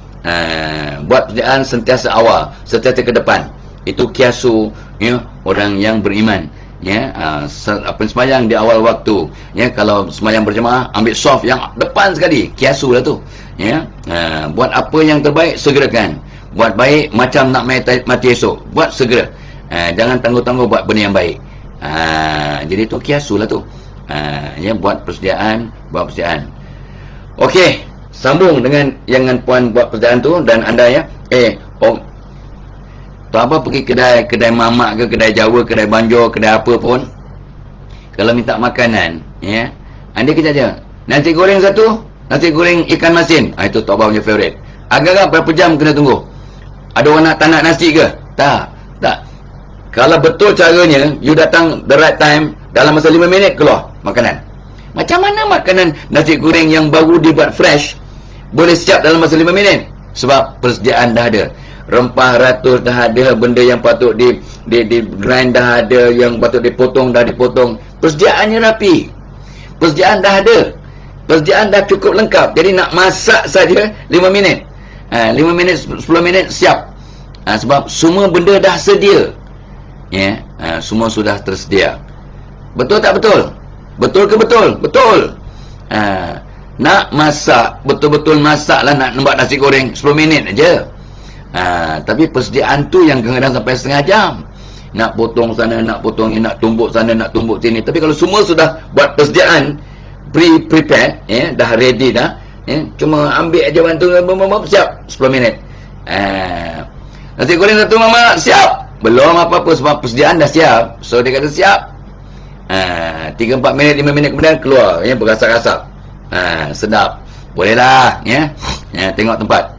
buat persediaan sentiasa awal, sentiasa ke depan. Itu kiasu, ya, orang yang beriman, ya. Sembahyang di awal waktu, ya. Kalau sembahyang berjemaah, ambil soft yang depan sekali, kiasu lah tu, ya. Buat apa yang terbaik, segerakan. Buat baik macam nak mati esok, buat segera. Jangan tangguh-tangguh buat benda yang baik. Jadi tu kiasu lah tu. Ya, buat persediaan. Okey, sambung dengan yang puan buat persediaan tu. Dan anda, ya, tu apa, pergi kedai mamak ke, kedai Jawa, kedai Banjar, kedai apa pun, kalau minta makanan, ya, anda kita aja nasi goreng satu, nasi goreng ikan masin. Itu Tok Abah punya favourite. Agak-agak berapa jam kena tunggu? Ada orang nak tak nak nasi ke? Tak. Kalau betul caranya, you datang the right time, dalam masa 5 minit keluar makanan. Macam mana makanan nasi goreng yang baru dibuat fresh boleh siap dalam masa 5 minit? Sebab persediaan dah ada. Rempah ratus dah ada, benda yang patut di grind dah ada, yang patut dipotong dah dipotong. Persediaannya rapi. Persediaan dah ada. Persediaan dah cukup lengkap. Jadi nak masak saja 5 minit. 5 minit, 10 minit siap. Sebab semua benda dah sedia. Ya, semua sudah tersedia. Betul tak betul? Betul ke betul? Betul. Nak masak, betul-betul masaklah, nak buat nasi goreng 10 minit aja. Tapi persediaan tu yang kadang-kadang sampai setengah jam. Nak potong sana, nak potong ini, nak tumbuk sana, nak tumbuk sini. Tapi kalau semua sudah buat persediaan, prepared, ya, dah ready dah, ya, cuma ambil aja bantu, siap 10 minit. Nasi goreng satu mama siap. Belum apa-apa sebab persediaan dah siap. So dia kata siap. 3-4 minit, 5 minit kemudian keluar, ya, berasap-asap. Sedap. Boleh lah, ya. Tengok tempat.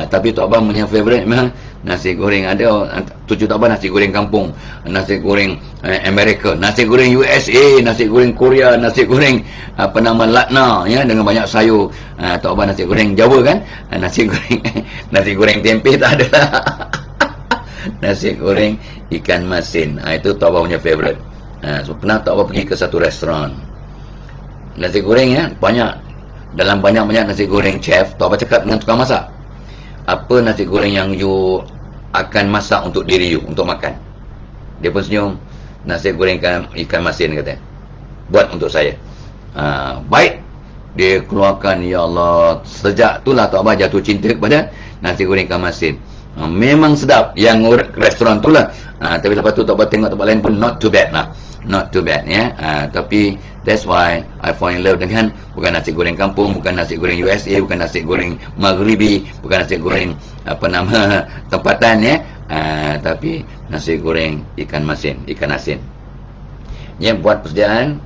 Tapi Tok Abah punya favourite memang nasi goreng. Ada tujuh Tok Abah nasi goreng kampung, nasi goreng Amerika, nasi goreng USA, nasi goreng Korea, nasi goreng apa nama Latna, ya, dengan banyak sayur. Tok Abah nasi goreng Jawa kan, nasi goreng tempe tak ada lah. Nasi goreng ikan masin, itu Tok Abah punya favourite. So, pernah Tok Abah pergi ke satu restoran nasi goreng, ya, banyak. Dalam banyak-banyak nasi goreng chef, Tok Abah cakap dengan tukang masak, apa nasi goreng yang you akan masak untuk diri you, untuk makan? Dia pun senyum. Nasi goreng ikan masin, kata, buat untuk saya. Baik. Dia keluarkan, ya Allah, sejak itulah Tok Abah jatuh cinta kepada nasi goreng ikan masin. Memang sedap yang restoran tu lah. Tapi lepas tu Tok Abah tengok tempat lain pun not too bad lah. Not too bad, ya. Tapi that's why I fall in love dengan bukan nasi goreng kampung, bukan nasi goreng USA, bukan nasi goreng Maghribi, bukan nasi goreng apa nama tempatan, ya. Tapi nasi goreng ikan masin, ikan asin. Ya, buat persediaan.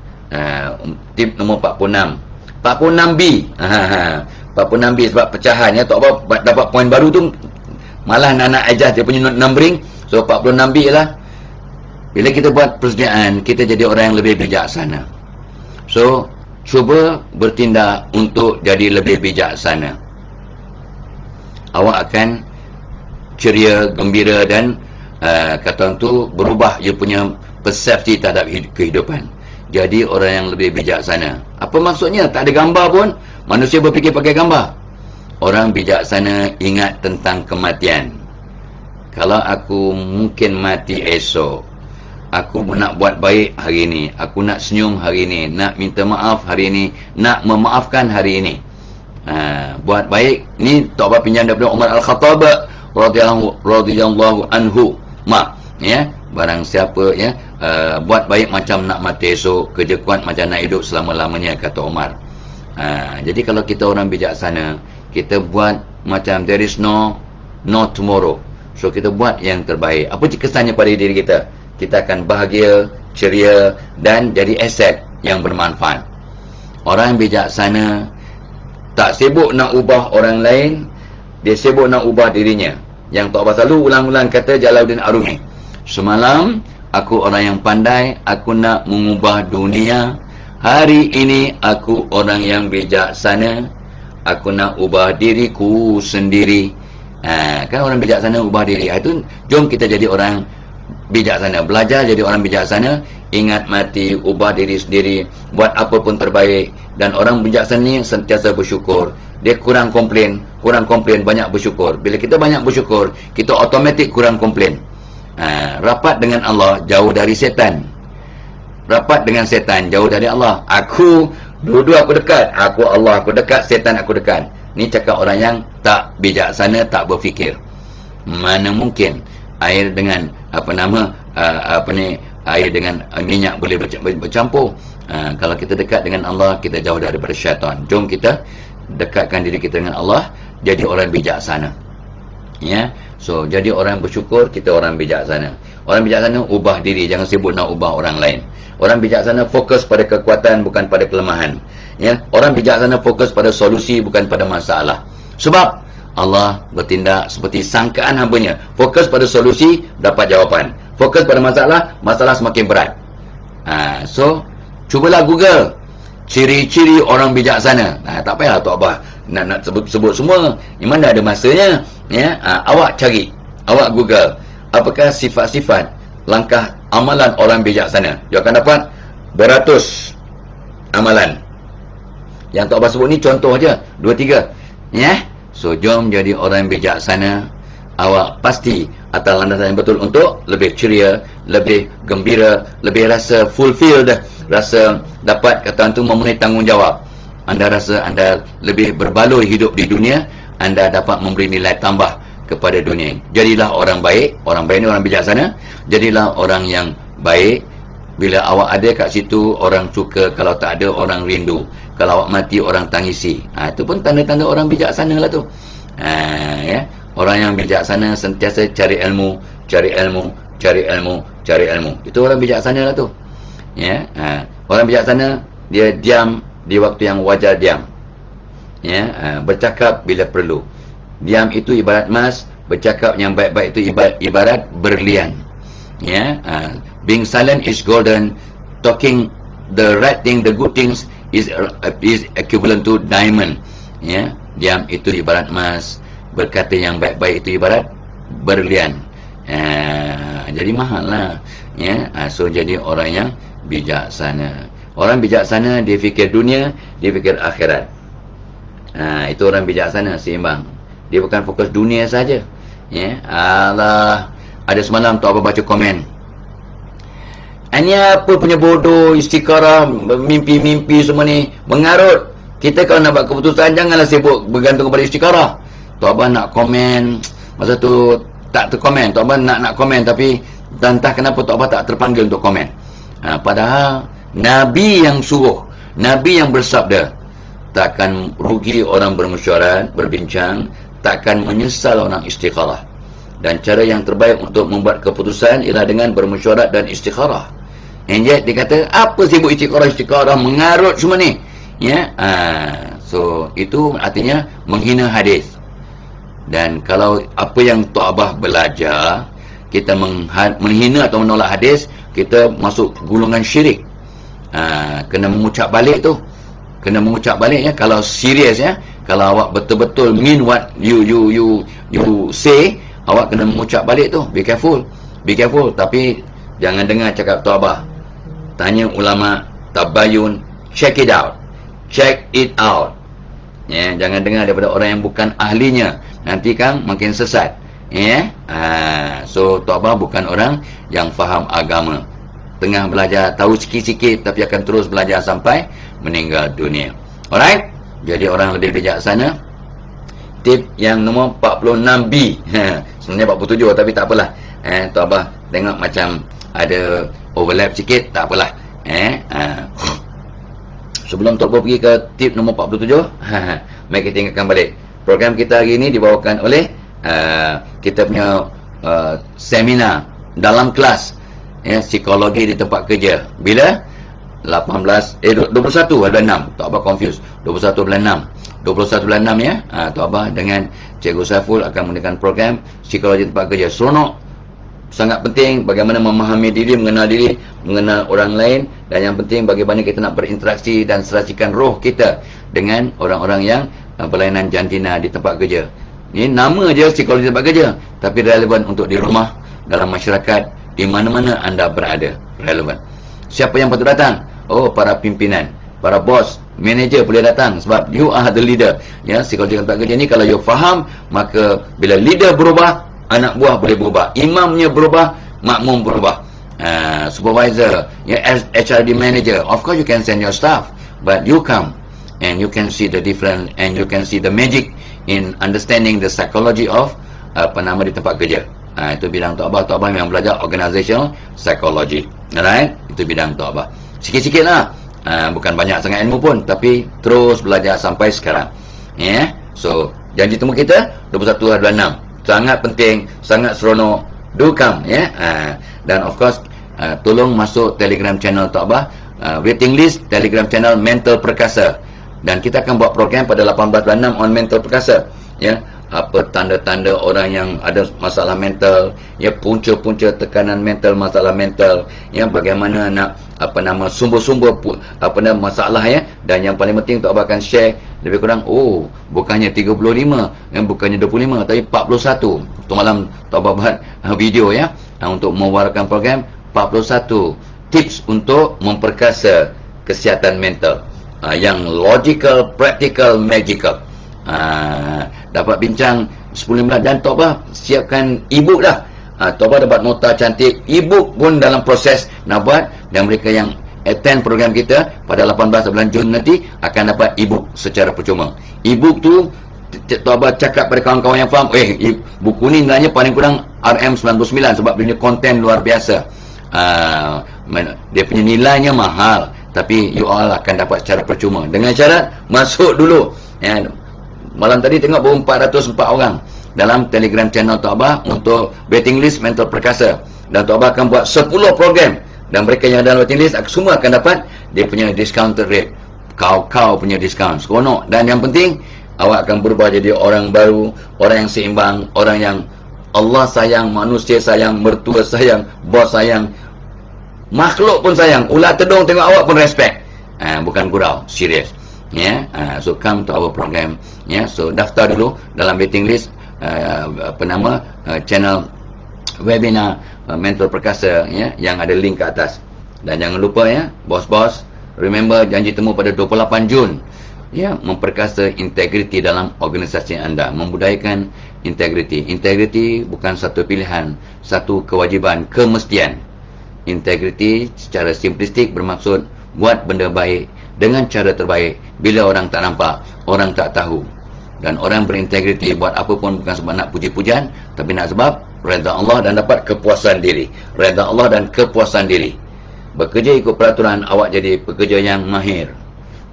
Tip nombor 46. 46B. 46B sebab pecahan, ya. Tok Abah dapat poin baru tu, malah nak adjust dia punya numbering. So 46B lah. Bila kita buat persediaan, kita jadi orang yang lebih bijaksana. So cuba bertindak untuk jadi lebih bijaksana. Awak akan ceria, gembira dan kata orang tu berubah dia punya persepsi terhadap kehidupan. Jadi orang yang lebih bijaksana. Apa maksudnya? Tak ada gambar pun, manusia berfikir pakai gambar. Orang bijaksana ingat tentang kematian. Kalau aku mungkin mati esok, aku nak buat baik hari ini, aku nak senyum hari ini, nak minta maaf hari ini, nak memaafkan hari ini. Buat baik ni Tok Abah pinjam daripada Umar Al-Khattab radhiyallahu anhu. Ya, barang siapa ya buat baik macam nak mati esok, kerja kuat macam nak hidup selama-lamanya, kata Umar. Jadi kalau kita orang bijaksana, kita buat macam there is no tomorrow. So kita buat yang terbaik. Apa kesannya pada diri kita? Kita akan bahagia, ceria dan jadi aset yang bermanfaat. Orang yang bijaksana tak sibuk nak ubah orang lain, dia sibuk nak ubah dirinya. Yang Tok Abah selalu ulang-ulang kata Jalaluddin Arumi, semalam aku orang yang pandai, aku nak mengubah dunia. Hari ini aku orang yang bijaksana, aku nak ubah diriku sendiri. Kan orang bijaksana ubah diri. Itu jom kita jadi orang bijaksana, belajar jadi orang bijaksana, ingat mati, ubah diri sendiri, buat apa pun terbaik. Dan orang bijaksana ni sentiasa bersyukur. Dia kurang komplain, banyak bersyukur. Bila kita banyak bersyukur, kita automatik kurang komplain. Rapat dengan Allah, jauh dari setan. Rapat dengan setan, jauh dari Allah. Aku dua-dua aku dekat, aku Allah aku dekat, setan aku dekat. Ni cakap orang yang tak bijaksana, tak berfikir. Mana mungkin air dengan air dengan minyak boleh bercampur. Kalau kita dekat dengan Allah, kita jauh daripada syaitan. Jom kita dekatkan diri kita dengan Allah, jadi orang bijaksana. Ya, so jadi orang bersyukur, kita orang bijaksana. Orang bijaksana ubah diri, jangan sibuk nak ubah orang lain. Orang bijaksana fokus pada kekuatan, bukan pada kelemahan. Ya, orang bijaksana fokus pada solusi, bukan pada masalah. Sebab Allah bertindak seperti sangkaan hamba-Nya. Fokus pada solusi, dapat jawapan. Fokus pada masalah, masalah semakin berat. So cubalah Google ciri-ciri orang bijaksana. Tak payah Tok Abah nak sebut semua. Di mana ada masanya. Ya, awak cari, awak Google apakah sifat-sifat langkah amalan orang bijaksana. Dia akan dapat beratus amalan. Yang Tok Abah sebut ni contoh aja, 2-3. Ya. So jom jadi orang bijaksana. Awak pasti atas landasan yang betul untuk lebih ceria, lebih gembira, lebih rasa fulfilled, rasa dapat kata tu memenuhi tanggungjawab. Anda rasa anda lebih berbaloi hidup di dunia, anda dapat memberi nilai tambah kepada dunia. Jadilah orang baik. Orang baik ni orang bijaksana. Jadilah orang yang baik. Bila awak ada kat situ, orang suka. Kalau tak ada, orang rindu. Kalau awak mati, orang tangisi. Itu pun tanda-tanda orang bijaksana lah tu. Ya. Orang yang bijaksana sentiasa cari ilmu, cari ilmu, cari ilmu, cari ilmu. Itu orang bijaksana lah tu. Ya. Orang bijaksana, dia diam di waktu yang wajar diam. Ya. Bercakap bila perlu. Diam itu ibarat emas, bercakap yang baik-baik itu ibarat berlian. Ya. Being silent is golden. Talking the right thing, the good things is equivalent to diamond. Ya, diam itu ibarat emas, berkata yang baik-baik itu ibarat berlian. Jadi mahal lah. Ya, so jadi orang yang bijaksana. Orang bijaksana dia fikir dunia, dia fikir akhirat. Itu orang bijaksana, seimbang. Dia bukan fokus dunia saja. Ya, Allah. Ada semalam Tok Abah baca komen. Ini apa punya bodoh, istikharah, mimpi-mimpi semua ni mengarut. Kita kalau nak buat keputusan, janganlah sibuk bergantung kepada istikharah. Tok Abah nak komen, masa tu tak terkomen. Tok Abah nak komen, tapi entah kenapa Tok Abah tak terpanggil untuk komen. Padahal Nabi yang suruh, Nabi yang bersabda, takkan rugi orang bermesyuarat, berbincang, takkan menyesal orang istikharah. Dan cara yang terbaik untuk membuat keputusan ialah dengan bermesyuarat dan istikharah. Yang dia kata, apa sibuk istikharah, mengarut semua ni. Ya, so itu artinya menghina hadis. Dan kalau apa yang Tok Abah belajar, kita menghina atau menolak hadis, kita masuk golongan syirik. Kena mengucap balik tu. kena mengucap balik ya. Kalau serius ya, kalau awak betul-betul mean what you say, awak kena mengucap balik tu. Be careful. Tapi jangan dengar cakap taubat. Tanya ulama, tabayun, check it out. Ya, jangan dengar daripada orang yang bukan ahlinya. Nanti kan makin sesat. Ya. So taubat bukan orang yang faham agama. Tengah belajar, tahu sikit-sikit, tapi akan terus belajar sampai meninggal dunia. Alright? Jadi orang lebih bijaksana. Tip yang nombor 46B. Sebenarnya 47, tapi tak apalah. Tuan Abah tengok macam ada overlap sikit, tak apalah. Sebelum Tuan Abah pergi ke tip nombor 47, mari kita ingatkan balik. Program kita hari ini dibawakan oleh kita punya seminar dalam kelas psikologi di tempat kerja. Bila? 21 bulan 6. Tak apa confuse. 21 bulan 6. 21 bulan 6 ya. Tak apa, dengan Cikgu Saiful akan menggunakan program psikologi tempat kerja. Seronok. Sangat penting bagaimana memahami diri, mengenal orang lain, dan yang penting bagaimana kita nak berinteraksi dan serasikan roh kita dengan orang-orang yang pelayanan jantina di tempat kerja. Ini nama je psikologi tempat kerja, tapi relevan untuk di rumah, dalam masyarakat, di mana-mana anda berada, relevan. Siapa yang patut datang? Oh, para pimpinan, para bos, manager boleh datang sebab you are the leader. Ya, psikologi tempat kerja ni kalau you faham, maka bila leader berubah, anak buah boleh berubah. Imamnya berubah, makmum berubah. Supervisor, ya, HRD manager, of course you can send your staff, but you come and you can see the difference and you can see the magic in understanding the psychology of di tempat kerja. Itu bidang Tok Abah memang belajar organizational psychology. Alright? Itu bidang Tok Abah. Sikit-sikit lah. Bukan banyak sangat ilmu pun, tapi terus belajar sampai sekarang. Yeah? So, janji temu kita 21 bulan 6. Sangat penting, sangat seronok. Do come. Yeah? Dan of course, tolong masuk Telegram channel Tok Abah. Waiting list Telegram channel Mental Perkasa. Dan kita akan buat program pada 18 bulan 6 on mental perkasa. Ya? Apa tanda-tanda orang yang ada masalah mental, ya, punca-punca tekanan mental, masalah mental, ya, bagaimana nak sumber-sumber masalah, ya. Dan yang paling penting Tok Abah akan share lebih kurang bukannya 35, bukannya 25, tapi 41. Tu malam Tok Abah buat video, ya, untuk mewartakan program 41 tips untuk memperkasa kesihatan mental, yang logical, practical, magical. Dapat bincang 10-15 dan Tok Abah siapkan e-book dah. Tok Abah dapat nota cantik, e-book pun dalam proses nak buat, dan mereka yang attend program kita pada 18 bulan Jun nanti akan dapat e-book secara percuma. E-book tu Tok Abah cakap pada kawan-kawan yang faham, buku ni nilainya paling kurang RM99 sebab dia konten luar biasa. Dia punya nilainya mahal, tapi you all akan dapat secara percuma dengan syarat masuk dulu. Malam tadi tengok baru 404 orang dalam Telegram channel Tok Abah untuk waiting list Mental Perkasa, dan Tok Abah akan buat 10 program, dan mereka yang ada dalam waiting list semua akan dapat dia punya discounted rate, kau punya diskaun seronok. Dan yang penting awak akan berubah jadi orang baru, orang yang seimbang, orang yang Allah sayang, manusia sayang, mertua sayang, bos sayang, makhluk pun sayang. Ular tedung tengok awak pun respect. Bukan gurau, serius. So come to our program. So daftar dulu dalam waiting list channel webinar Mental Perkasa, yang ada link ke atas. Dan jangan lupa, bos-bos, remember janji temu pada 28 Jun. Memperkasa integriti dalam organisasi anda, membudayakan integriti. Integriti bukan satu pilihan, satu kewajiban, kemestian. Integriti secara simplistik bermaksud buat benda baik dengan cara terbaik bila orang tak nampak, orang tak tahu. Dan orang berintegriti buat apa pun bukan sebab nak puji-pujian, tapi nak sebab redha Allah dan dapat kepuasan diri. Redha Allah dan kepuasan diri. Bekerja ikut peraturan, awak jadi pekerja yang mahir,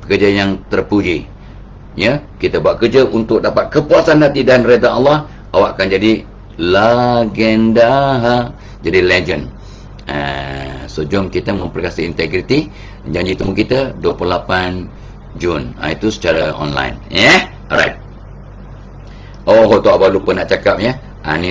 pekerja yang terpuji. Kita buat kerja untuk dapat kepuasan hati dan redha Allah, awak akan jadi legenda, jadi legend. So jom kita memperkasa integriti. Janji temu kita 28 Jun. Itu secara online. Alright. Tok Abah lupa nak cakap, ni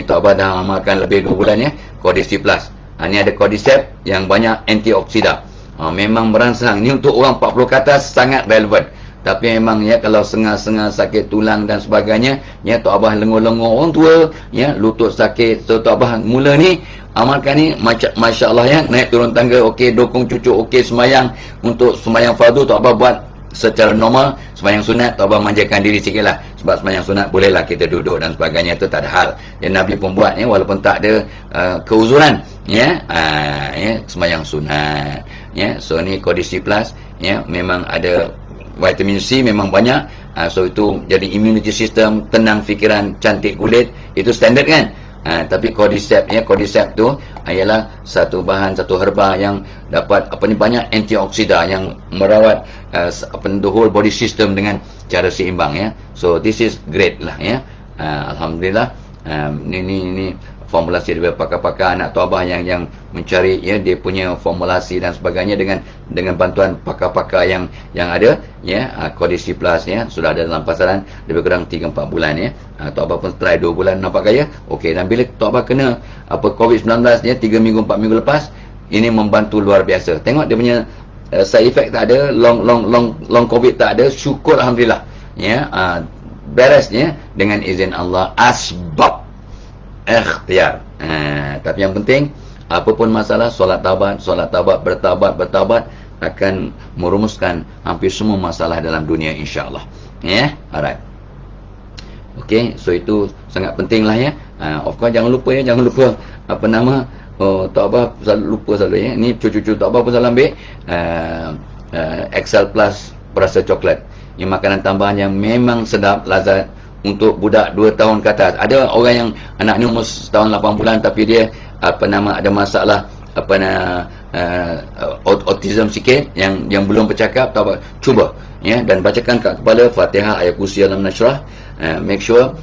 Tok Abah dah amalkan lebih 2 bulan, Cordyceps Plus. Ni ada Cordyceps yang banyak antioksida. Memang merangsang. Ni untuk orang 40 ke atas sangat relevan. Tapi memang ya, kalau sengah-sengah sakit tulang dan sebagainya, ya, Tok Abah lengur-lengur orang tua, ya, lutut sakit, so Tok Abah mula ni amalkan ni, Masya Allah ya, naik turun tangga okey, dukung cucu okey, semayang untuk semayang fardu Tok Abah buat secara normal. Semayang sunat Tok Abah manjakan diri sikit lah, sebab semayang sunat bolehlah kita duduk dan sebagainya, itu tak ada hal. Dan Nabi pun buat ya, walaupun tak ada keuzuran ya, ya, semayang sunat ya. So ni kondisi plus ya, memang ada vitamin C memang banyak, so itu jadi immunity system, tenang fikiran, cantik kulit, itu standard kan. Tapi cordyceps ya, cordyceps tu ialah satu bahan, satu herba yang dapat banyak antioksida yang merawat the whole body system dengan cara seimbang ya. So this is great lah ya. Alhamdulillah, ini formulasi daripada pakar-pakar anak Tok Abah yang mencari ya, dia punya formulasi dan sebagainya dengan bantuan pakar-pakar yang ada ya. Kondisi plus ya, sudah ada dalam pasaran lebih kurang 3-4 bulan ya. Tok Abah pun try 2 bulan, nampak kaya. Okey, dan bila Tok Abah kena COVID-19 ya, 3 minggu 4 minggu lepas, ini membantu luar biasa. Tengok dia punya side effect tak ada, long COVID tak ada, syukur alhamdulillah ya. Beresnya dengan izin Allah, asbab ikhtiar. Tapi yang penting, apapun masalah, solat taubat, bertaubat akan merumuskan hampir semua masalah dalam dunia, insya-Allah. Ya, alright. Okey, so itu sangat penting lah ya. Of course jangan lupa Tok Abah selalu lupa ya. Ni cucu-cucu Tok Abah pun selalu ambil Excel Plus perasa coklat. Ini makanan tambahan yang memang sedap, lazat untuk budak 2 tahun ke atas. Ada orang yang anak ni umur setahun 8 bulan tapi dia ada masalah autism sikit, yang belum bercakap. Cuba ya, dan bacakan kat kepala Fatihah, ayat kursi, alam nasrah. Make sure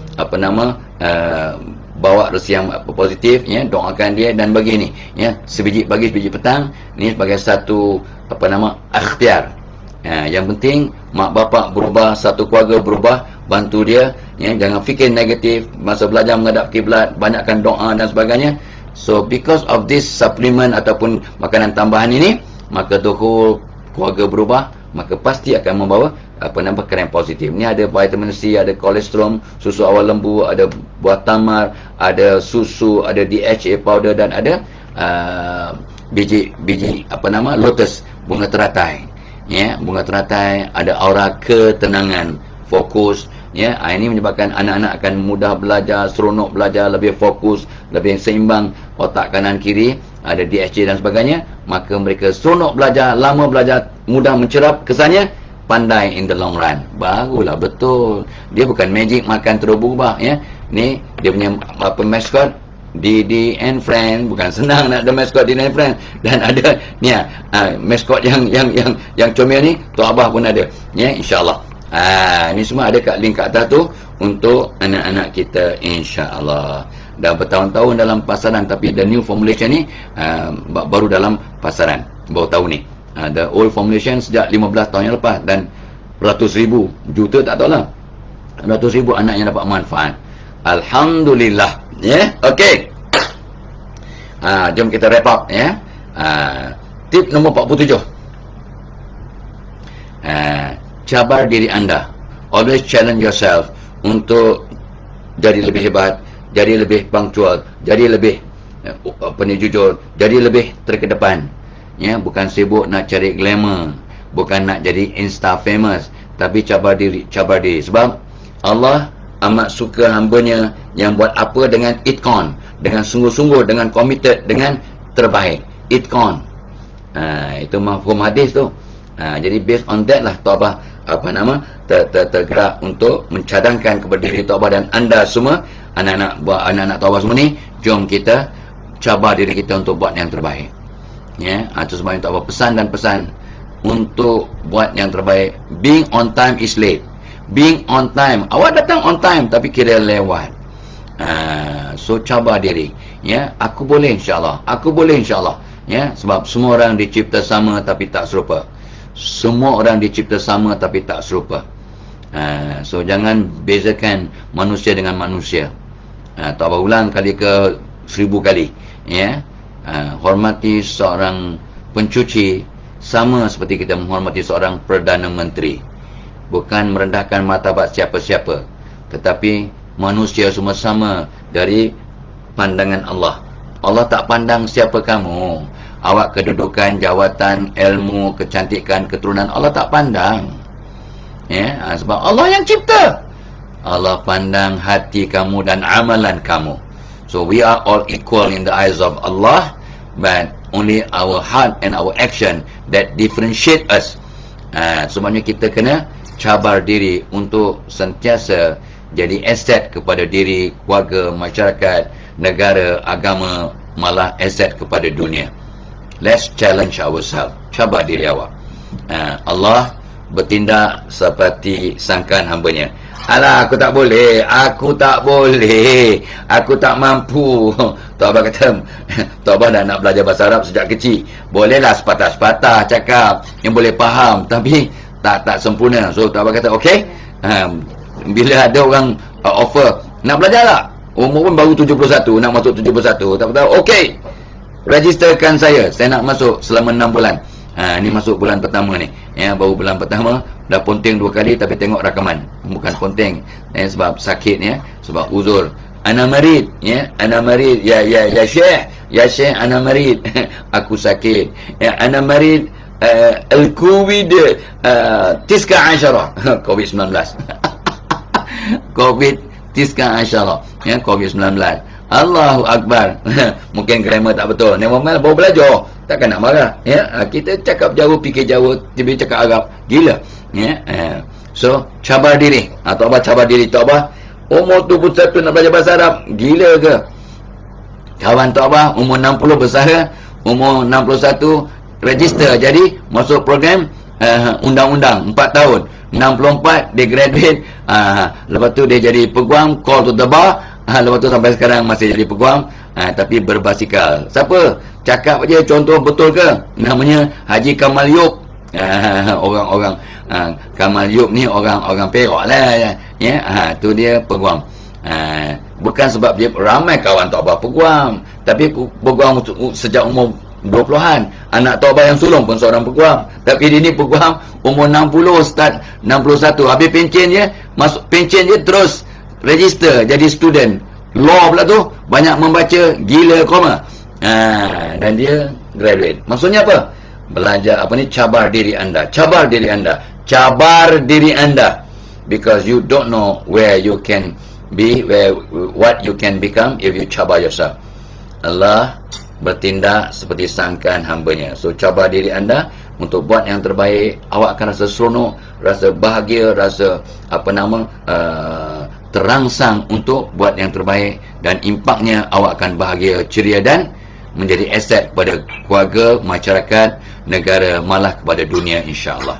bawa resi yang positif ya, doakan dia dan bagi ni ya, sebiji pagi sebiji petang, ni sebagai satu ikhtiar. Yang penting mak bapak berubah, satu keluarga berubah, bantu dia ya, jangan fikir negatif masa belajar menghadap kiblat, banyakkan doa dan sebagainya. So because of this supplement ataupun makanan tambahan ini, maka whole keluarga berubah, maka pasti akan membawa perkara yang positif. Ni ada vitamin C, ada kolesterol, susu awal lembu, ada buah tamar, ada susu, ada DHA powder, dan ada biji lotus, bunga teratai ya, bunga teratai, ada aura ketenangan, fokus ya. Ini menyebabkan anak-anak akan mudah belajar, seronok belajar, lebih fokus, lebih seimbang otak kanan kiri, ada DHA dan sebagainya, maka mereka seronok belajar, lama belajar, mudah mencerap, kesannya pandai in the long run. Bagulah, betul. Dia bukan magic makan terus berubah ya. Ni dia punya mascot Didi and Friend, bukan senang nak ada mascot Didi and Friend. Dan ada ni mascot yang comel ni Tok Abah pun ada ya, insya-Allah. Ni semua ada kat link kat atas tu untuk anak-anak kita, insya-Allah. Dah bertahun-tahun dalam pasaran, tapi the new formulation ni baru dalam pasaran baru tahun ni. The old formulation sejak 15 tahun yang lepas, dan ratus ribu, juta tak tahu lah, ratus ribu anak yang dapat manfaat. Alhamdulillah ya. Okey, jom kita wrap up ya. Tip nombor 47, cabar diri anda. Always challenge yourself untuk jadi lebih hebat, jadi lebih punctual, jadi lebih jujur, jadi lebih terkedepan ya. Bukan sibuk nak cari glamour, bukan nak jadi insta famous, tapi cabar diri. Sebab Allah amat suka hamba-Nya yang buat apa dengan itqan, dengan sungguh-sungguh, dengan committed, dengan terbaik. Itqan, itu mafhum hadis tu. Jadi based on that lah Tok Abah tergerak untuk mencadangkan kepada diri Tok Abah dan anda semua, anak-anak Tok Abah semua ni, jom kita cabar diri kita untuk buat yang terbaik ya. Itu sebab Tok Abah pesan untuk buat yang terbaik. Being on time is late. Being on time, awak datang on time tapi kira lewat. So cabar diri ya. Aku boleh insya-Allah, ya. Sebab semua orang dicipta sama tapi tak serupa. Semua orang dicipta sama tapi tak serupa. So jangan bezakan manusia dengan manusia. Tok Abah ulang kali ke 1000 kali ya. Hormati seorang pencuci sama seperti kita menghormati seorang Perdana Menteri. bukan merendahkan martabat siapa-siapa, tetapi manusia semua sama dari pandangan Allah. Allah tak pandang siapa kamu, awak kedudukan, jawatan, ilmu, kecantikan, keturunan, Allah tak pandang. Ya, sebab Allah yang cipta. Allah pandang hati kamu dan amalan kamu. So we are all equal in the eyes of Allah, but only our heart and our action that differentiate us. Sebenarnya kita kena cabar diri untuk sentiasa jadi aset kepada diri, keluarga, masyarakat, negara, agama, malah aset kepada dunia. Let's challenge ourselves. Cabar diri awak. Allah bertindak seperti sangkaan hambanya. Alah, aku tak boleh, aku tak mampu. Tok Abah kata, Tok Abah dah nak belajar bahasa Arab sejak kecil. Bolehlah sepatah-sepatah cakap yang boleh faham, tapi tak sempurna. So Tok Abah kata, okey, bila ada orang offer, nak belajar tak? Umur pun baru 71, nak masuk 71. Tak tahu, okey, registerkan saya nak masuk selama 6 bulan. Ni masuk bulan pertama ni. Baru bulan pertama dah ponteng 2 kali, tapi tengok rakaman. Bukan ponteng, sebab sakit ya, sebab uzur. Ana marid, ana marid, ya syekh, ana marid. Aku sakit. Ana marid al-covid 19 COVID-19. COVID-19. Allahu Akbar. Mungkin grammar tak betul. Never mind, baru belajar. Takkan nak marah. Kita cakap jauh, fikir jauh, tiba-tiba cakap Arab. Gila. So, cabar diri. Tok Abah cabar diri. Tok Abah umur 21 nak belajar bahasa Arab. Gila ke? Kawan Tok Abah umur 60 bersara, umur 61 register. Jadi, masuk program undang-undang 4 tahun. 64 dia graduate. Lepas tu dia jadi peguam, call to the bar. Lepas tu sampai sekarang masih jadi peguam, tapi berbasikal. Siapa? Cakap aja contoh betul ke? Namanya Haji Kamal Yop. Orang-orang Kamal Yop ni orang Perak lah. Tu dia peguam. Bukan sebab dia ramai kawan Tok Abah peguam, tapi peguam sejak umur 20-an. Anak Tok Abah yang sulung pun seorang peguam, tapi dia ni peguam umur 60, start 61. Habis pencen je, masuk pencen je terus register jadi student law pula tu, banyak membaca, gila koma. Dan dia graduate. Maksudnya apa? Belajar cabar diri anda. Cabar diri anda. Cabar diri anda. Because you don't know where you can be, what you can become if you cabar yourself. Allah bertindak seperti sangkaan hambanya. So cabar diri anda untuk buat yang terbaik. Awak akan rasa seronok, rasa bahagia, rasa terangsang untuk buat yang terbaik, dan impaknya awak akan bahagia, ceria dan menjadi aset kepada keluarga, masyarakat, negara, malah kepada dunia, insya-Allah.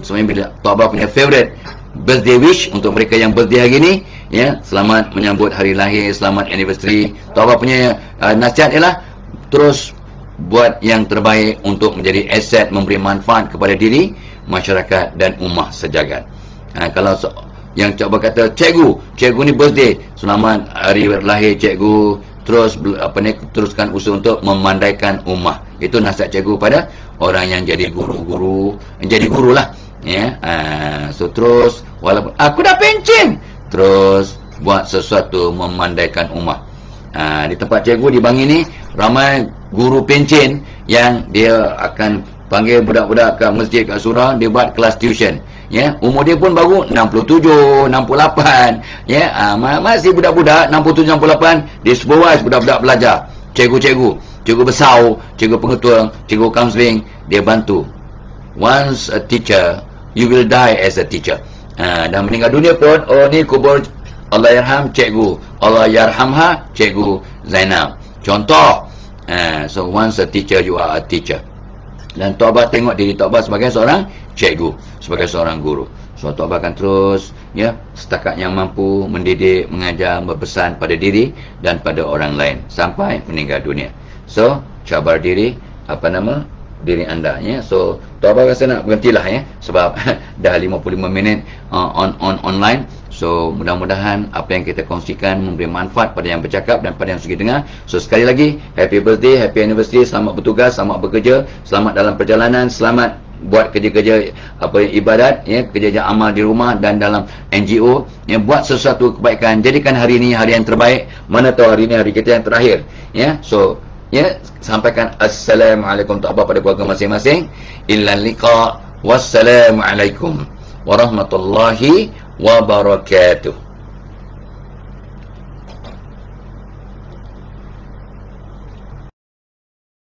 Sebenarnya bila Tok Abah punya favorite birthday wish untuk mereka yang birthday hari ni, selamat menyambut hari lahir, selamat anniversary. Tok Abah punya nasihat ialah terus buat yang terbaik untuk menjadi aset, memberi manfaat kepada diri, masyarakat dan ummah sejagat. Kalau yang Tok Abah kata, cikgu ni birthday, selamat hari lahir cikgu, terus teruskan usaha untuk memandaikan ummah. Itu nasihat cikgu pada orang yang jadi guru lah. So terus, walaupun aku dah pencen, terus buat sesuatu memandaikan ummah. Di tempat cikgu di Bangi ni ramai guru pencen yang dia akan panggil budak-budak ke masjid, kat surau, dia buat kelas tuition. Umur dia pun baru 67, 68. Masih budak-budak 67, 68, dia supervise budak-budak belajar. Cikgu besar, cikgu pengetua, cikgu counseling, dia bantu. Once a teacher, you will die as a teacher. Dan meninggal dunia pun, ni kubur Allahyarham cikgu, Allahyarhamha cikgu Zainab. Contoh. So once a teacher, you are a teacher. Dan Tok Abah tengok diri Tok Abah sebagai seorang cikgu, sebagai seorang guru. So Tok Abah akan terus setakat yang mampu mendidik, mengajar, berpesan pada diri dan pada orang lain sampai meninggal dunia. So cabar diri diri anda. So Tok Abah rasa nak berhentilah sebab dah 55 minit online. So mudah-mudahan apa yang kita kongsikan memberi manfaat pada yang bercakap dan pada yang segi dengar. So sekali lagi, happy birthday, happy anniversary, selamat bertugas, selamat bekerja, selamat dalam perjalanan, selamat buat kerja-kerja ibadat, ya, kerja amal di rumah dan dalam NGO, ya, buat sesuatu kebaikan, jadikan hari ini hari yang terbaik, mana tahu hari ini hari kita yang terakhir, ya. So, ya, sampaikan assalamualaikum tak apa pada keluarga masing-masing. Illa liqa, wassalamualaikum warahmatullahi wabarakatuh.